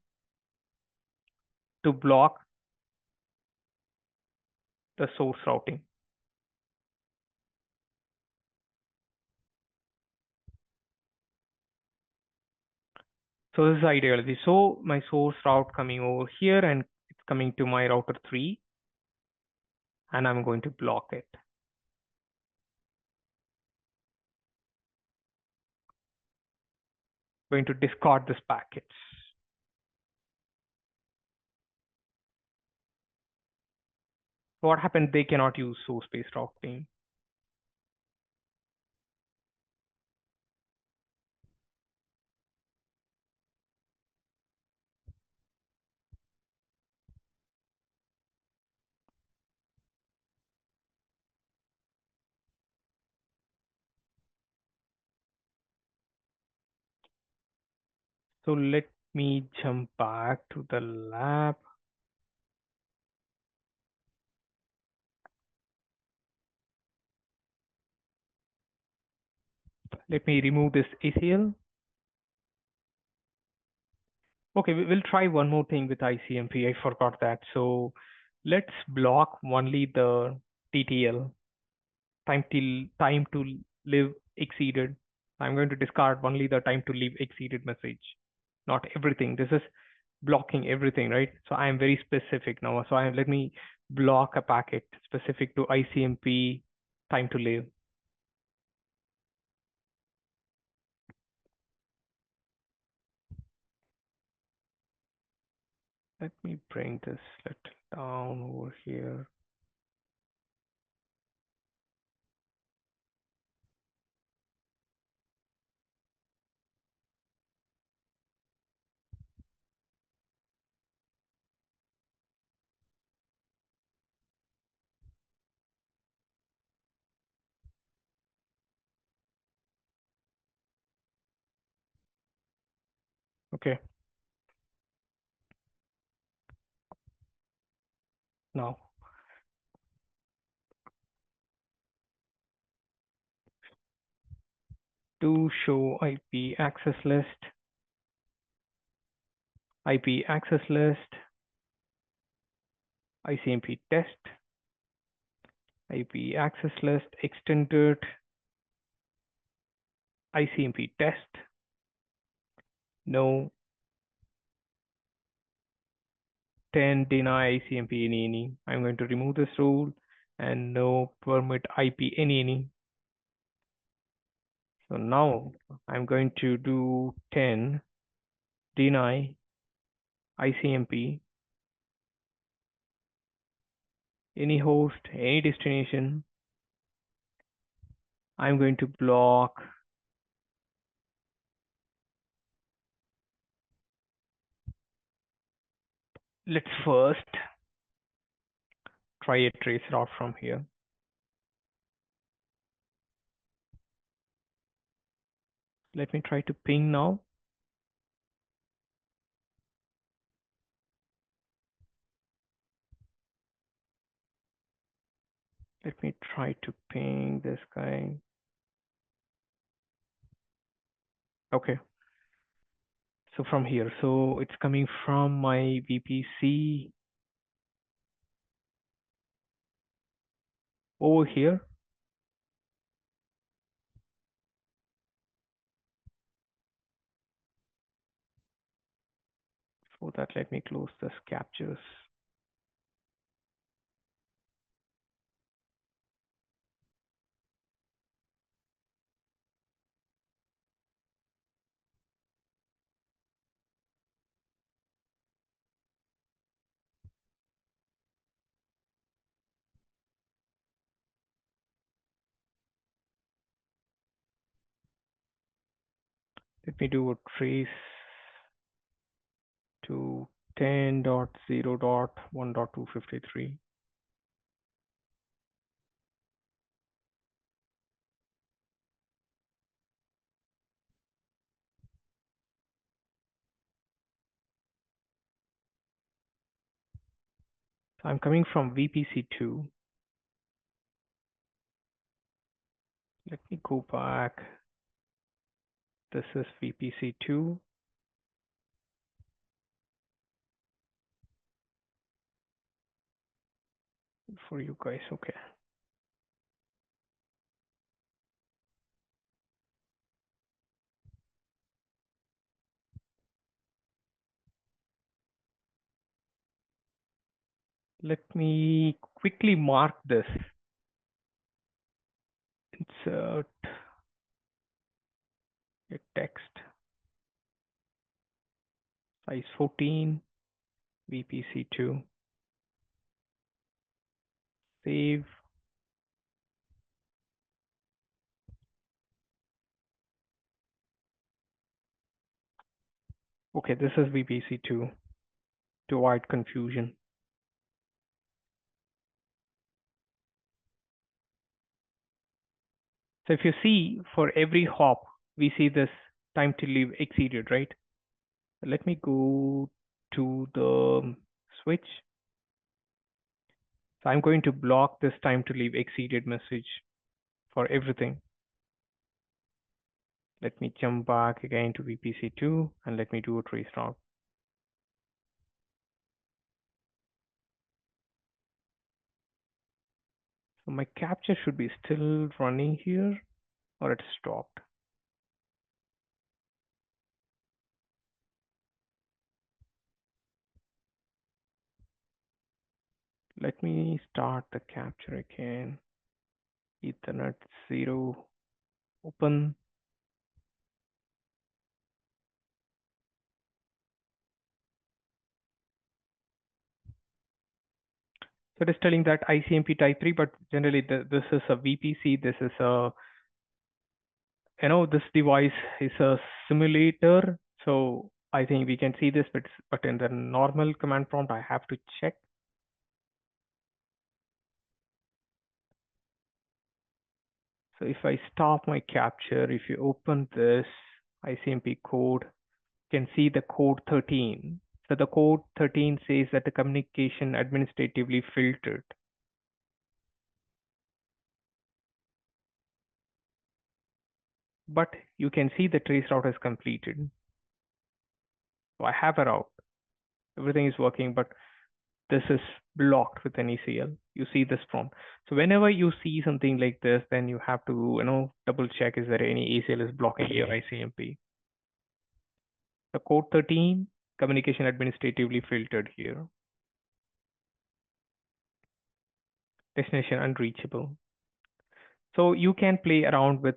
to block the source routing. So this is ideology. So my source route coming over here and it's coming to my router 3, and I'm going to block it. Going to discard this packets. So what happened? They cannot use source-based routing. So let me jump back to the lab. Let me remove this ACL. Okay, we'll try one more thing with ICMP. I forgot that. So let's block only the TTL, time to live exceeded. I'm going to discard only the time to live exceeded message, not everything. This is blocking everything, right? So I am very specific now. So let me block a packet specific to ICMP time to live. Let me bring this little down over here. Okay. Now to show IP access list, ICMP test, IP access list extended, ICMP test, no 10 deny ICMP any. I'm going to remove this rule and no permit IP any. So now I'm going to do 10 deny ICMP any host, any destination. I'm going to block let's first try a trace route from here. Let me try to ping now. Let me try to ping this guy. Okay. So from here, so it's coming from my VPC over here. For that, let me close this captures. Let me do a trace to 10.0.1.253. So I'm coming from VPC2. Let me go back. This is VPC2. For you guys, okay. Let me quickly mark this. Insert a text, size 14, VPC2. Save. Okay, this is VPC2 to avoid confusion. So if you see, for every hop, we see this time to leave exceeded, right? Let me go to the switch. So I'm going to block this time to leave exceeded message for everything. Let me jump back again to VPC2 and let me do a trace route. So my capture should be still running here, or it stopped. Let me start the capture again. Ethernet 0, open. So it is telling that ICMP type 3, but generally this is a VPC. This is a, this device is a simulator. So I think we can see this, but in the normal command prompt, I have to check. So if I stop my capture, if you open this ICMP code, you can see the code 13. So the code 13 says that the communication administratively filtered. But you can see the trace route is completed. So I have a route. Everything is working, but this is blocked with an ACL. You see this prompt. So whenever you see something like this, then you have to, double check, is there any ACL is blocking your ICMP. The code 13, communication administratively filtered here. Destination unreachable. So you can play around with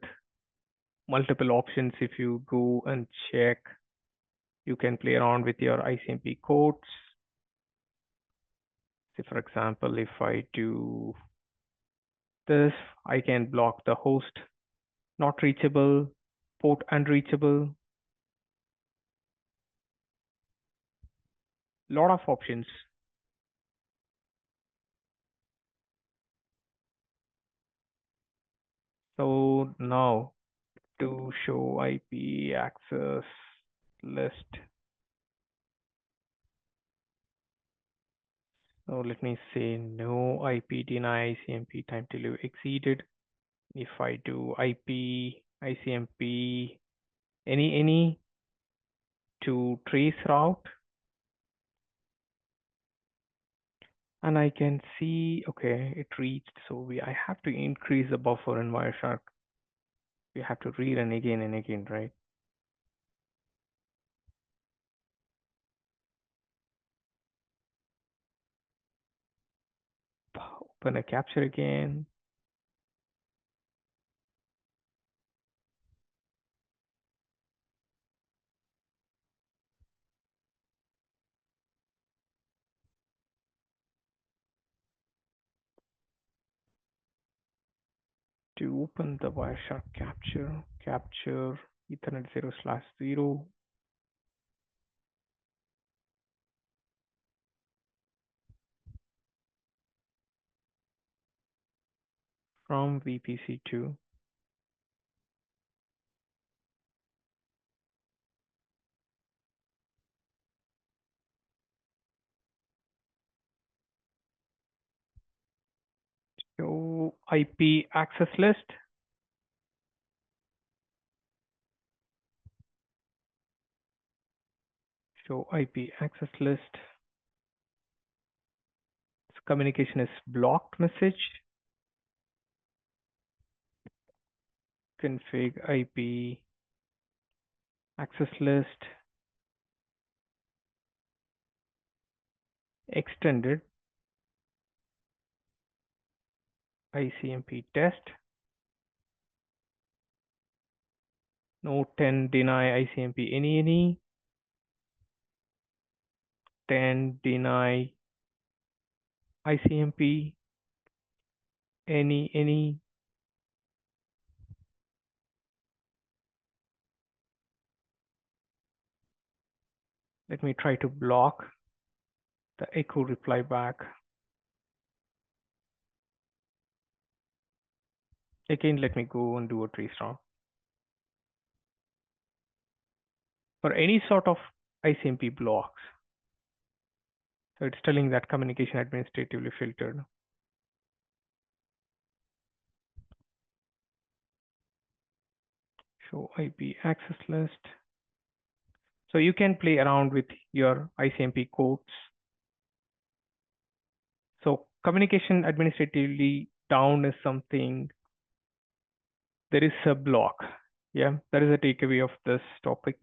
multiple options. If you go and check, you can play around with your ICMP codes. So for example, if I do this, I can block the host not reachable, port unreachable. Lot of options. So now to show IP access list. So let me say no IP deny ICMP time to live exceeded. If I do IP ICMP any to trace route, and I can see, okay, it reached. So I have to increase the buffer in Wireshark. We have to rerun again and again, right? Open a capture again. To open the Wireshark capture Ethernet 0/0 from VPC2. Show IP access list. Show IP access list. Communication is blocked message. Config IP access list. Extended ICMP test. No 10 deny ICMP any. 10 deny ICMP any. Let me try to block the echo reply back. Again, let me go and do a restart. For any sort of ICMP blocks, so it's telling that communication administratively filtered. Show IP access list. So you can play around with your ICMP codes. So communication administratively down is something, there is a block. Yeah, that is a takeaway of this topic.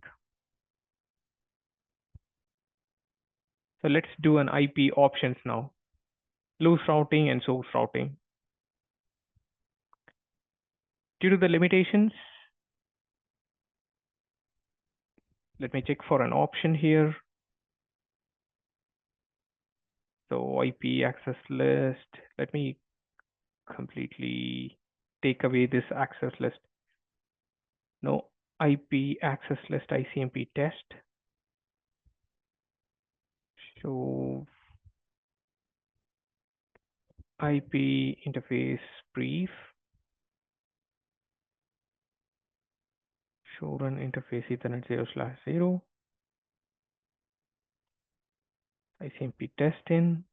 So let's do an IP options now. Loose routing and source routing. Due to the limitations, let me check for an option here. So IP access list, let me completely take away this access list. No, IP access list ICMP test. Show IP interface brief. Show run interface Ethernet 0/0. ICMP test in.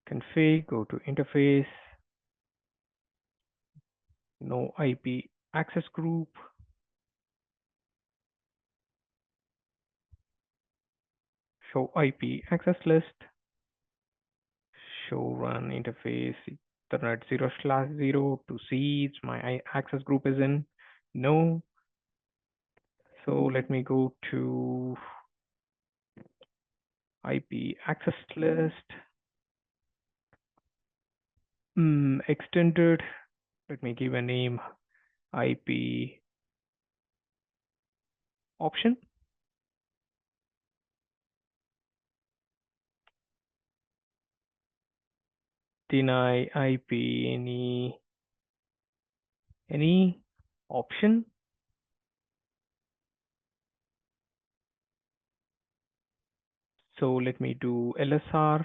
Config, go to interface. No IP access group. Show IP access list. Show run interface Ethernet 0/0 to see my access group is in. No. So let me go to IP access list. Extended. Let me give a name. IP option. Deny IP any option. So let me do LSR,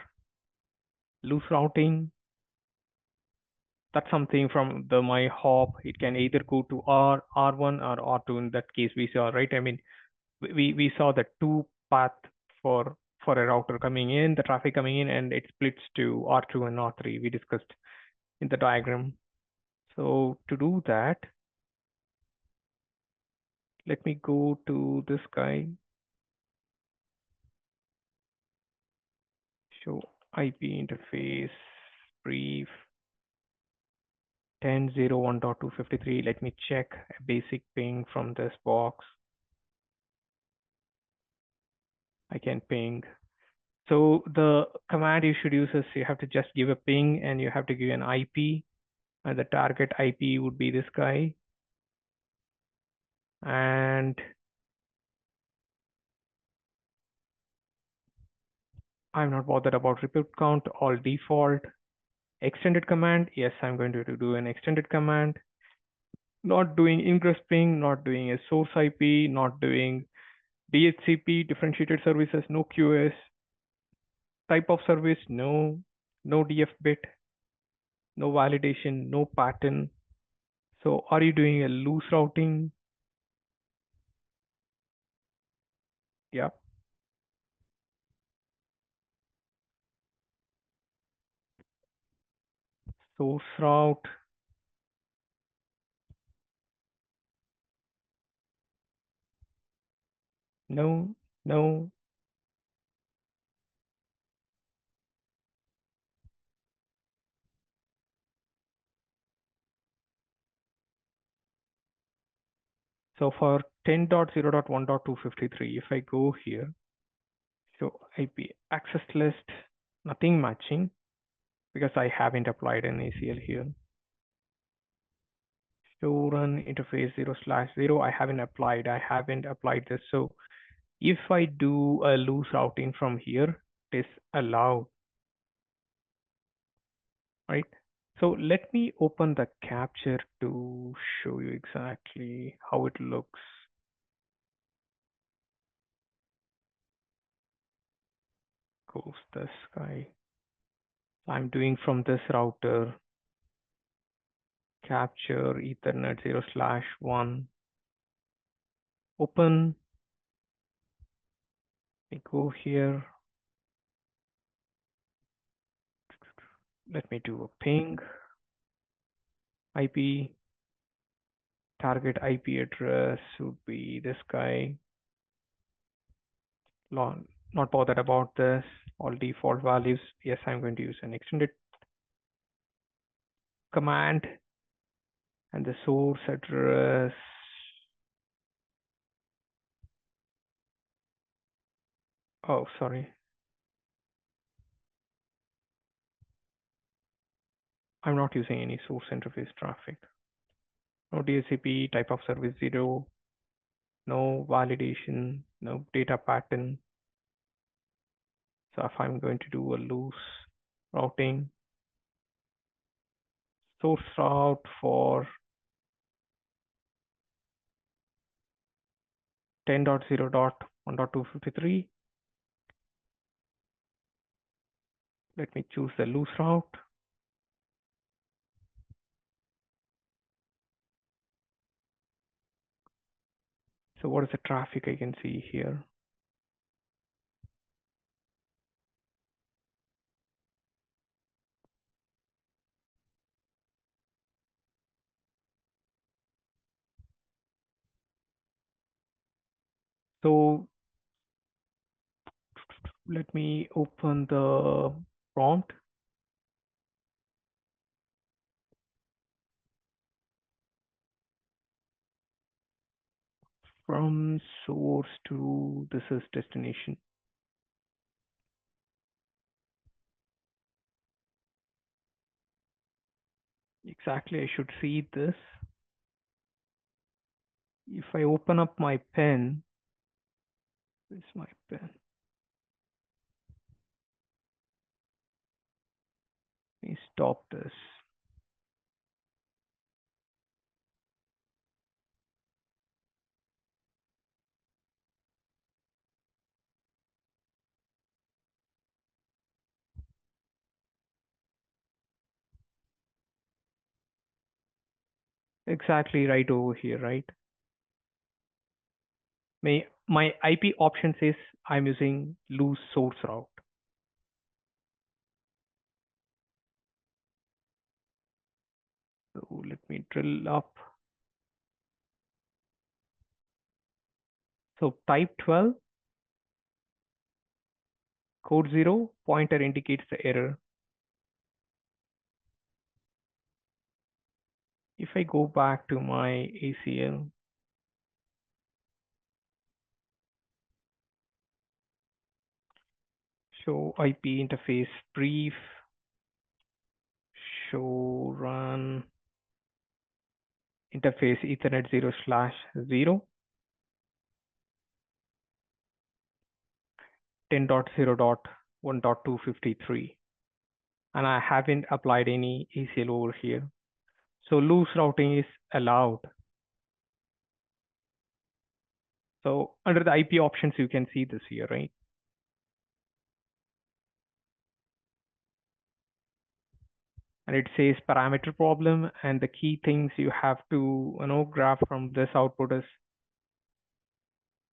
loose routing. That's something from the my hop. It can either go to R1 or R2. In that case, we saw, right? I mean, we saw the two path for a router coming in, the traffic coming in, and it splits to R2 and R3. We discussed in the diagram. So to do that, let me go to this guy. Show IP interface brief 10.0.1.253. Let me check a basic ping from this box. I can ping. So the command you should use is you have to just give a ping and you have to give an IP, and the target IP would be this guy. And I'm not bothered about repute count, all default. Extended command, yes, I'm going to do an extended command. Not doing ingress ping, not doing a source IP, not doing DHCP, differentiated services, no QoS. Type of service, no DF bit, no validation, no pattern. So are you doing a loose routing? Yeah. Source route. No, no. So for 10.0.1.253, if I go here, so IP access list, nothing matching because I haven't applied an ACL here. Show run interface 0/0, I haven't applied this. So if I do a loose routing from here, it is allowed, right? So let me open the capture to show you exactly how it looks. Goes this guy. I'm doing from this router, capture Ethernet 0/1, open, I go here, let me do a ping, IP, target IP address would be this guy, not bothered about this, all default values. Yes, I'm going to use an extended command and the source address. Oh, sorry. I'm not using any source interface traffic. No DHCP, type of service 0, no validation, no data pattern. So if I'm going to do a loose routing, source route for 10.0.1.253. Let me choose the loose route. So what is the traffic I can see here? So let me open the prompt. From source to this is destination. Exactly, I should see this. If I open up my pen, where's my pen? Let me stop this. Exactly right over here, right? My IP option says I'm using loose source route. So let me drill up. So type 12, code 0, pointer indicates the error. If I go back to my ACL, show IP interface brief, show run interface Ethernet 0/0, 10.0.1.253, and I haven't applied any ACL over here. So loose routing is allowed. So under the IP options, you can see this here, right? And it says parameter problem, and the key things you have to graph from this output is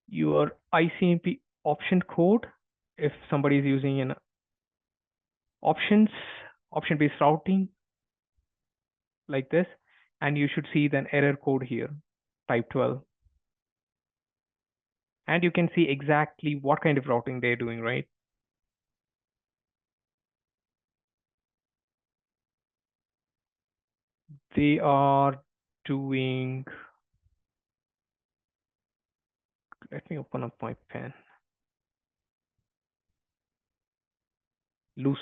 your ICMP option code. If somebody is using an option-based routing, like this, and you should see the error code here, type 12. And you can see exactly what kind of routing they're doing, right? They are doing, let me open up my pen. Loose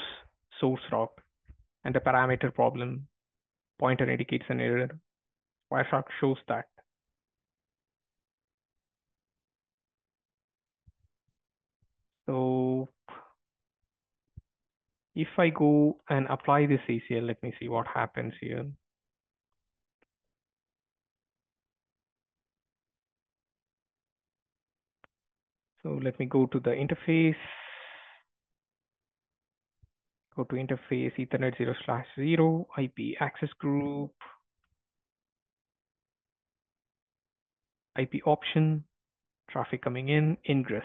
source route and the parameter problem. Pointer indicates an error. Wireshark shows that. So if I go and apply this ACL, let me see what happens here. So let me go to the interface. Go to interface Ethernet 0/0 IP access group, IP option, traffic coming in, ingress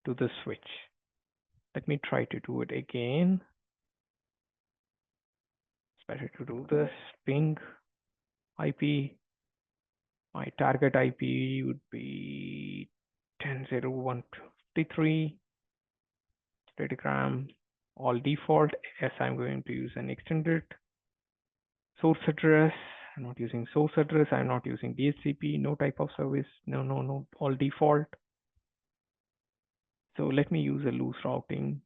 to the switch. Let me try to do it again. It's better to do this. Ping IP. My target IP would be 10.0.153. Datagram all default. Yes, I'm going to use an extended source address. I'm not using source address. I'm not using DHCP. No type of service. No. All default. So let me use a loose routing.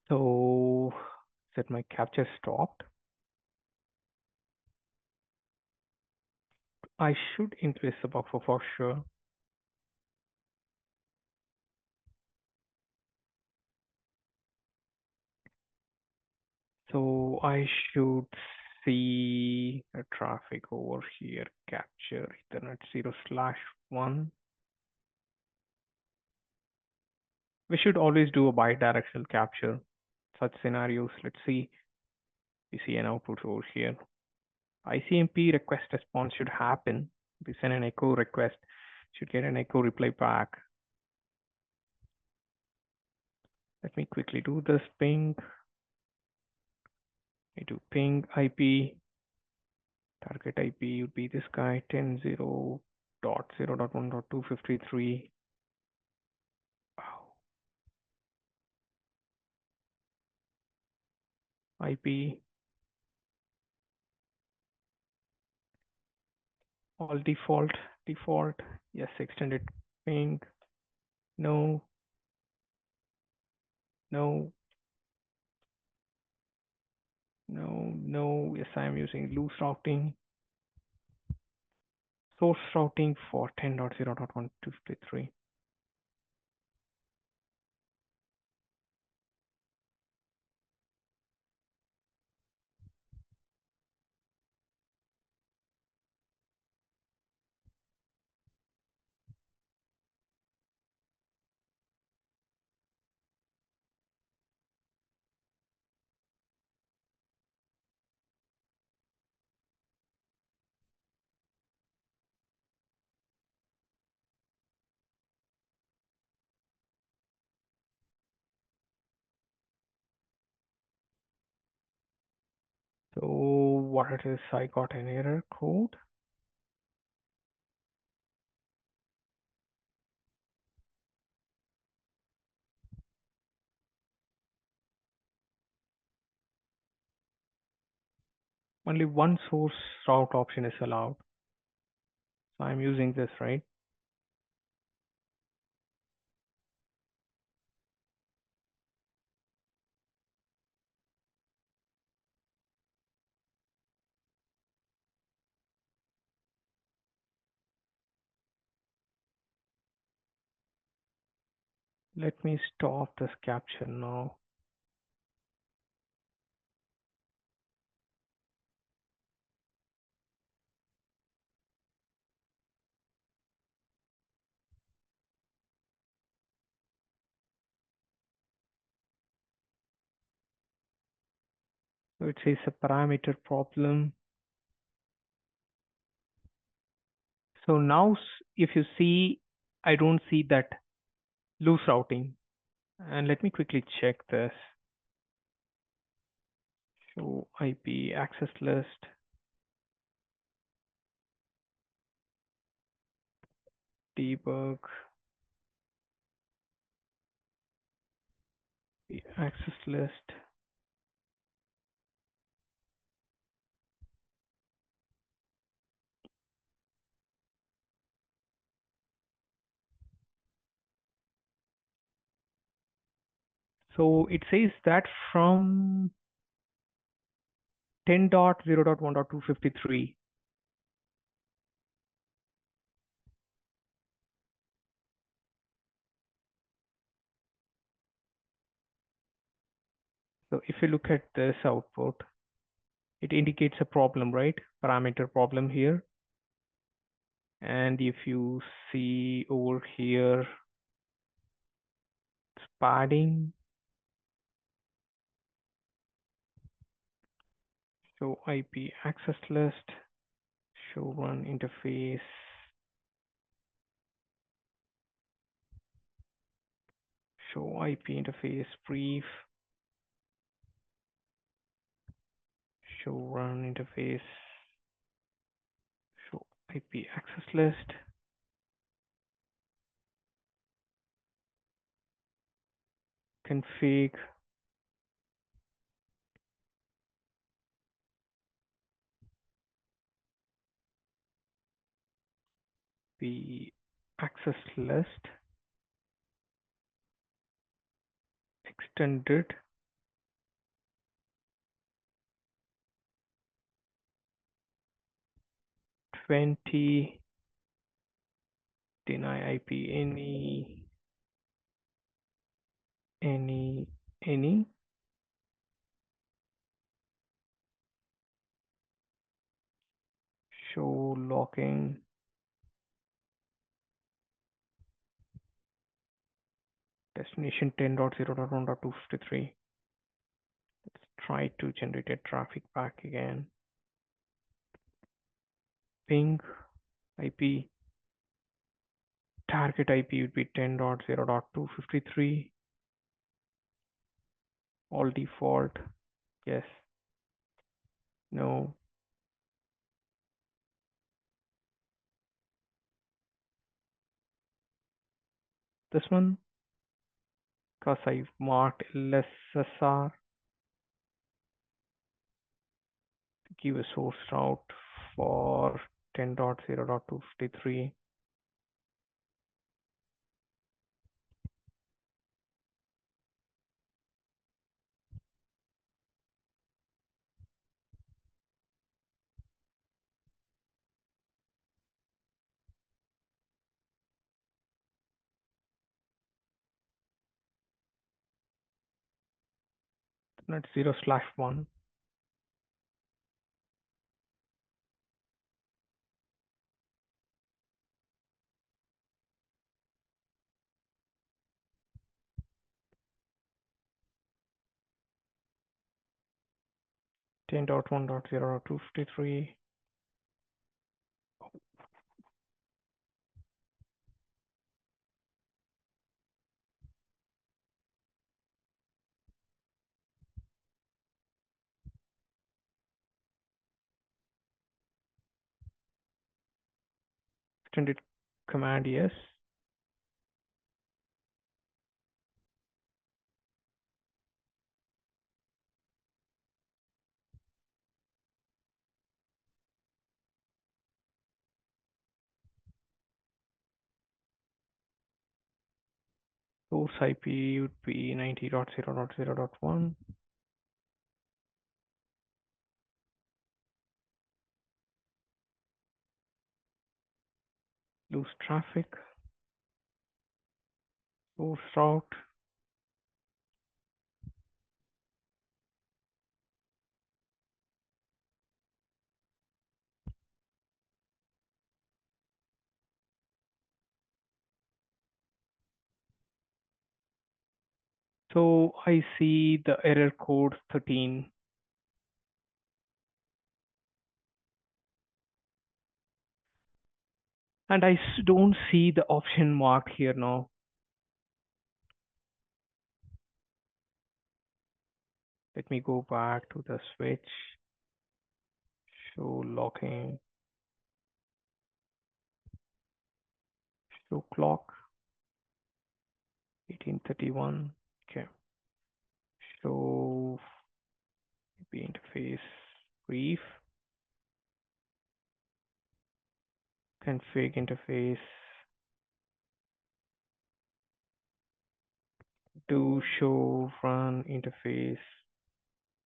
So set my capture stopped. I should increase the buffer for sure. So I should see a traffic over here, capture Ethernet 0/1. We should always do a bidirectional capture. Such scenarios, let's see, we see an output over here. ICMP request response should happen. We send an echo request, should get an echo reply back. Let me quickly do this ping. I do ping IP. Target IP would be this guy 10.0.0.1.253. Wow. IP all default. Yes, extended ping. No. Yes, I'm using loose routing. Source routing for 10.0.1.253. So what it is, I got an error code. Only one source route option is allowed. So I'm using this, right? Let me stop this capture now. So it says a parameter problem. So now if you see, I don't see that loose routing. And let me quickly check this. Show IP access list. Debug the access list. So it says that from 10.0.1.253. So if you look at this output, it indicates a problem, right? Parameter problem here. And if you see over here, it's padding. Show IP access list. Show run interface. Show IP interface brief. Show run interface. Show IP access list. Config. The access list. Extended. 20. Deny IP any show logging destination 10.0.1.253. Let's try to generate a traffic back again. Ping IP target IP would be 10.0.253. All default. Yes. No. This one, because I've marked LSSR, give a source route for 10.0.253. That's 0/1. 10.1.0.253. Extended command, yes. Source IP would be 90.0.0.1. Lose traffic. Source route. So I see the error code 13. And I don't see the option marked here now. Let me go back to the switch. Show locking. Show clock. 1831. Okay. Show IP interface brief. Config interface. Do show run interface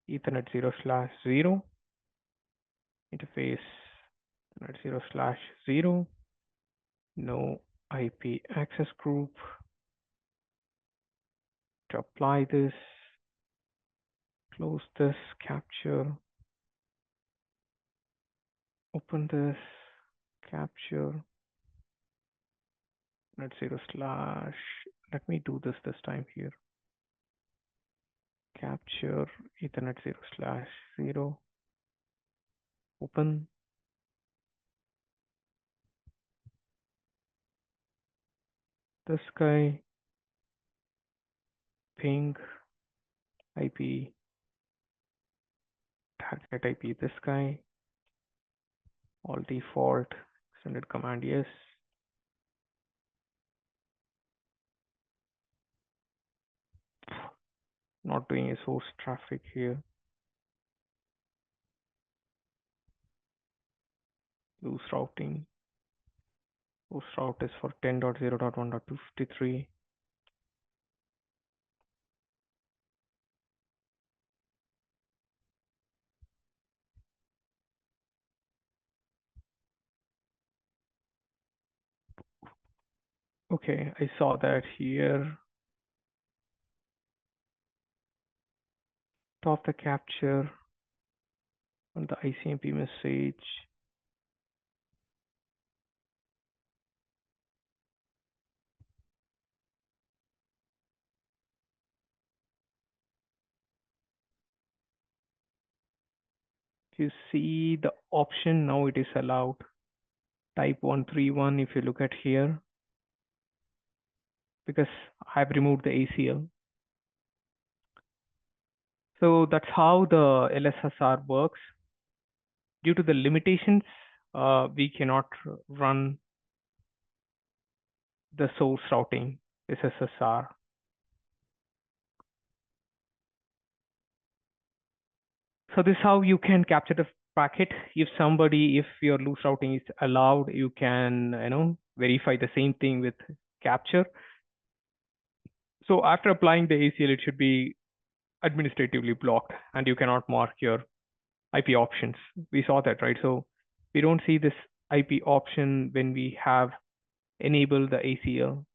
Ethernet 0/0. Interface Ethernet 0/0. No IP access group. To apply this, close this, capture, open this, capture, net 0/. Let me do this time here. Capture Ethernet 0/0. Open. This guy. Ping IP. Target IP. This guy. All default. Extended command yes. Not doing a source traffic here. Loose routing. Source route is for 10.0.1.253. Okay, I saw that here. Stop the capture on the ICMP message. You see the option now, it is allowed. Type 131 if you look at here, because I've removed the ACL. So that's how the LSSR works. Due to the limitations, we cannot run the source routing SSSR. So this is how you can capture the packet. If your loose routing is allowed, you can verify the same thing with capture. So after applying the ACL, it should be administratively blocked, and you cannot mark your IP options. We saw that, right? So we don't see this IP option when we have enabled the ACL.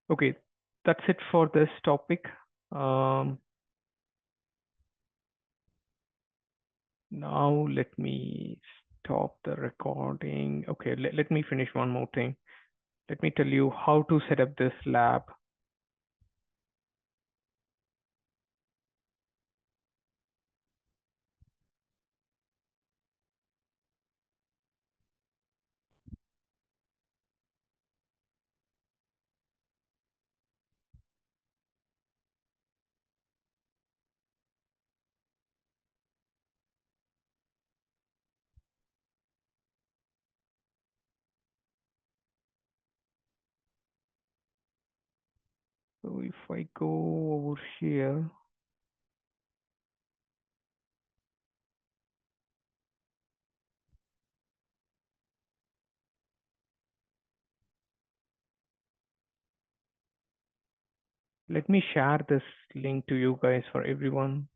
Okay, that's it for this topic. Now let me stop the recording. Okay, let me finish one more thing. Let me tell you how to set up this lab. So if I go over here, let me share this link to you guys for everyone.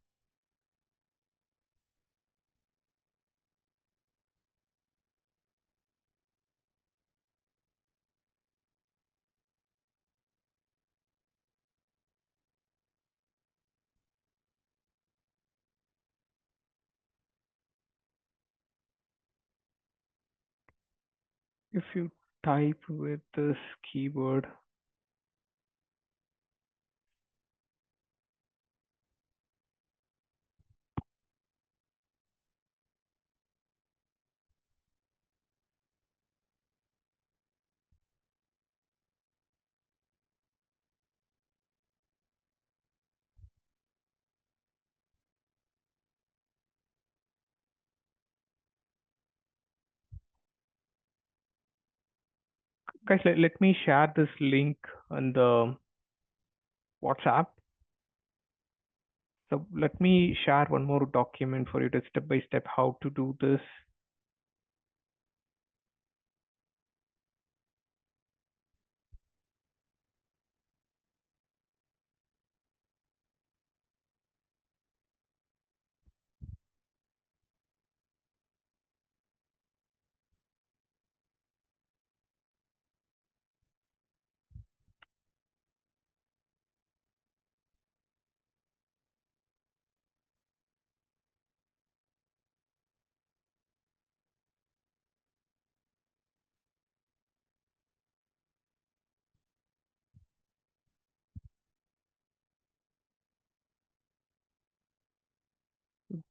If you type with this keyword, Guys, let me share this link on the WhatsApp. So let me share one more document for you to step by step how to do this.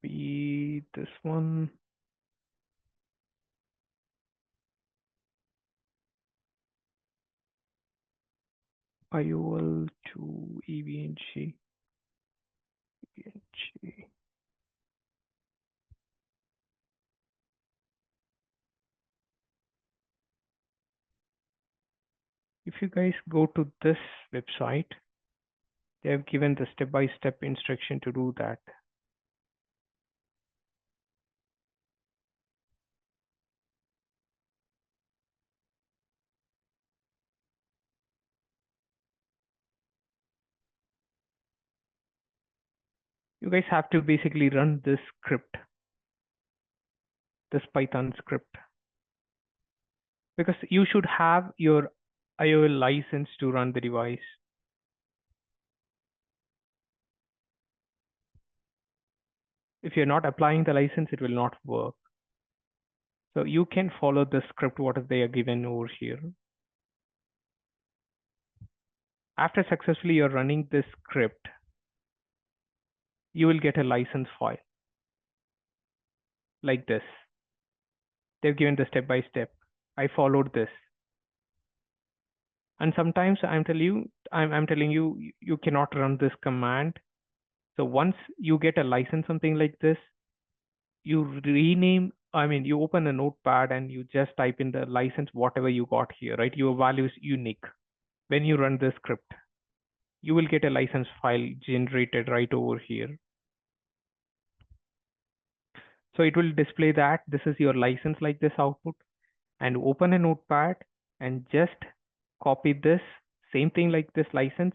Be this one. IOL to EVNG. EVNG. If you guys go to this website, they have given the step-by-step instruction to do that. You guys have to basically run this script, this Python script, because you should have your IOL license to run the device. If you're not applying the license, it will not work. So you can follow the script what they are given over here. After successfully you're running this script, you will get a license file like this. They've given the step by step. I followed this. And sometimes I'm telling you, you cannot run this command. So once you get a license, something like this, you rename, you open a notepad and you just type in the license, whatever you got here, right? Your value is unique. When you run the script, you will get a license file generated right over here. So it will display that this is your license like this output, and open a notepad and just copy this same thing like this license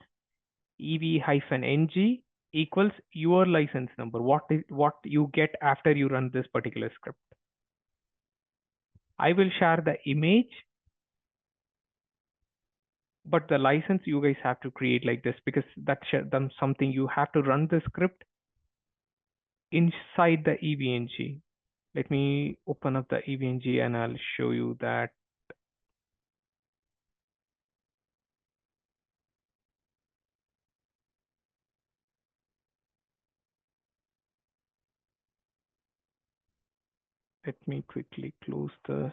ev-ng equals your license number, what you get after you run this particular script. I will share the image, but the license you guys have to create like this, because that's something you have to run the script inside the evng. Let me open up the evng and I'll show you that. Let me quickly close this.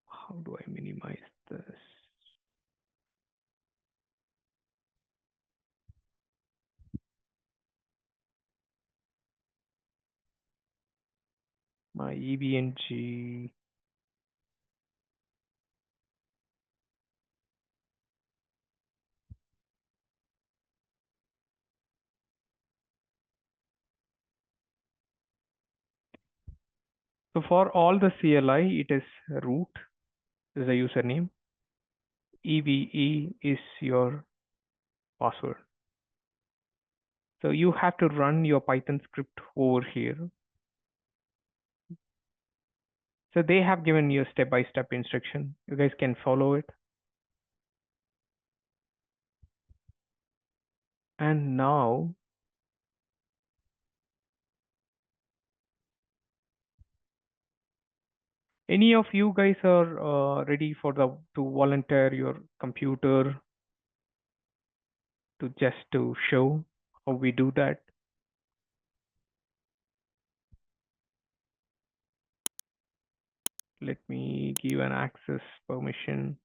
How do I minimize this? My EVNG. So for all the CLI, it is root is the username. EVE is your password. So you have to run your Python script over here. So they have given you a step-by-step instruction. You guys can follow it. And now any of you guys are ready for to volunteer your computer to just to show how we do that? Let me give an access permission.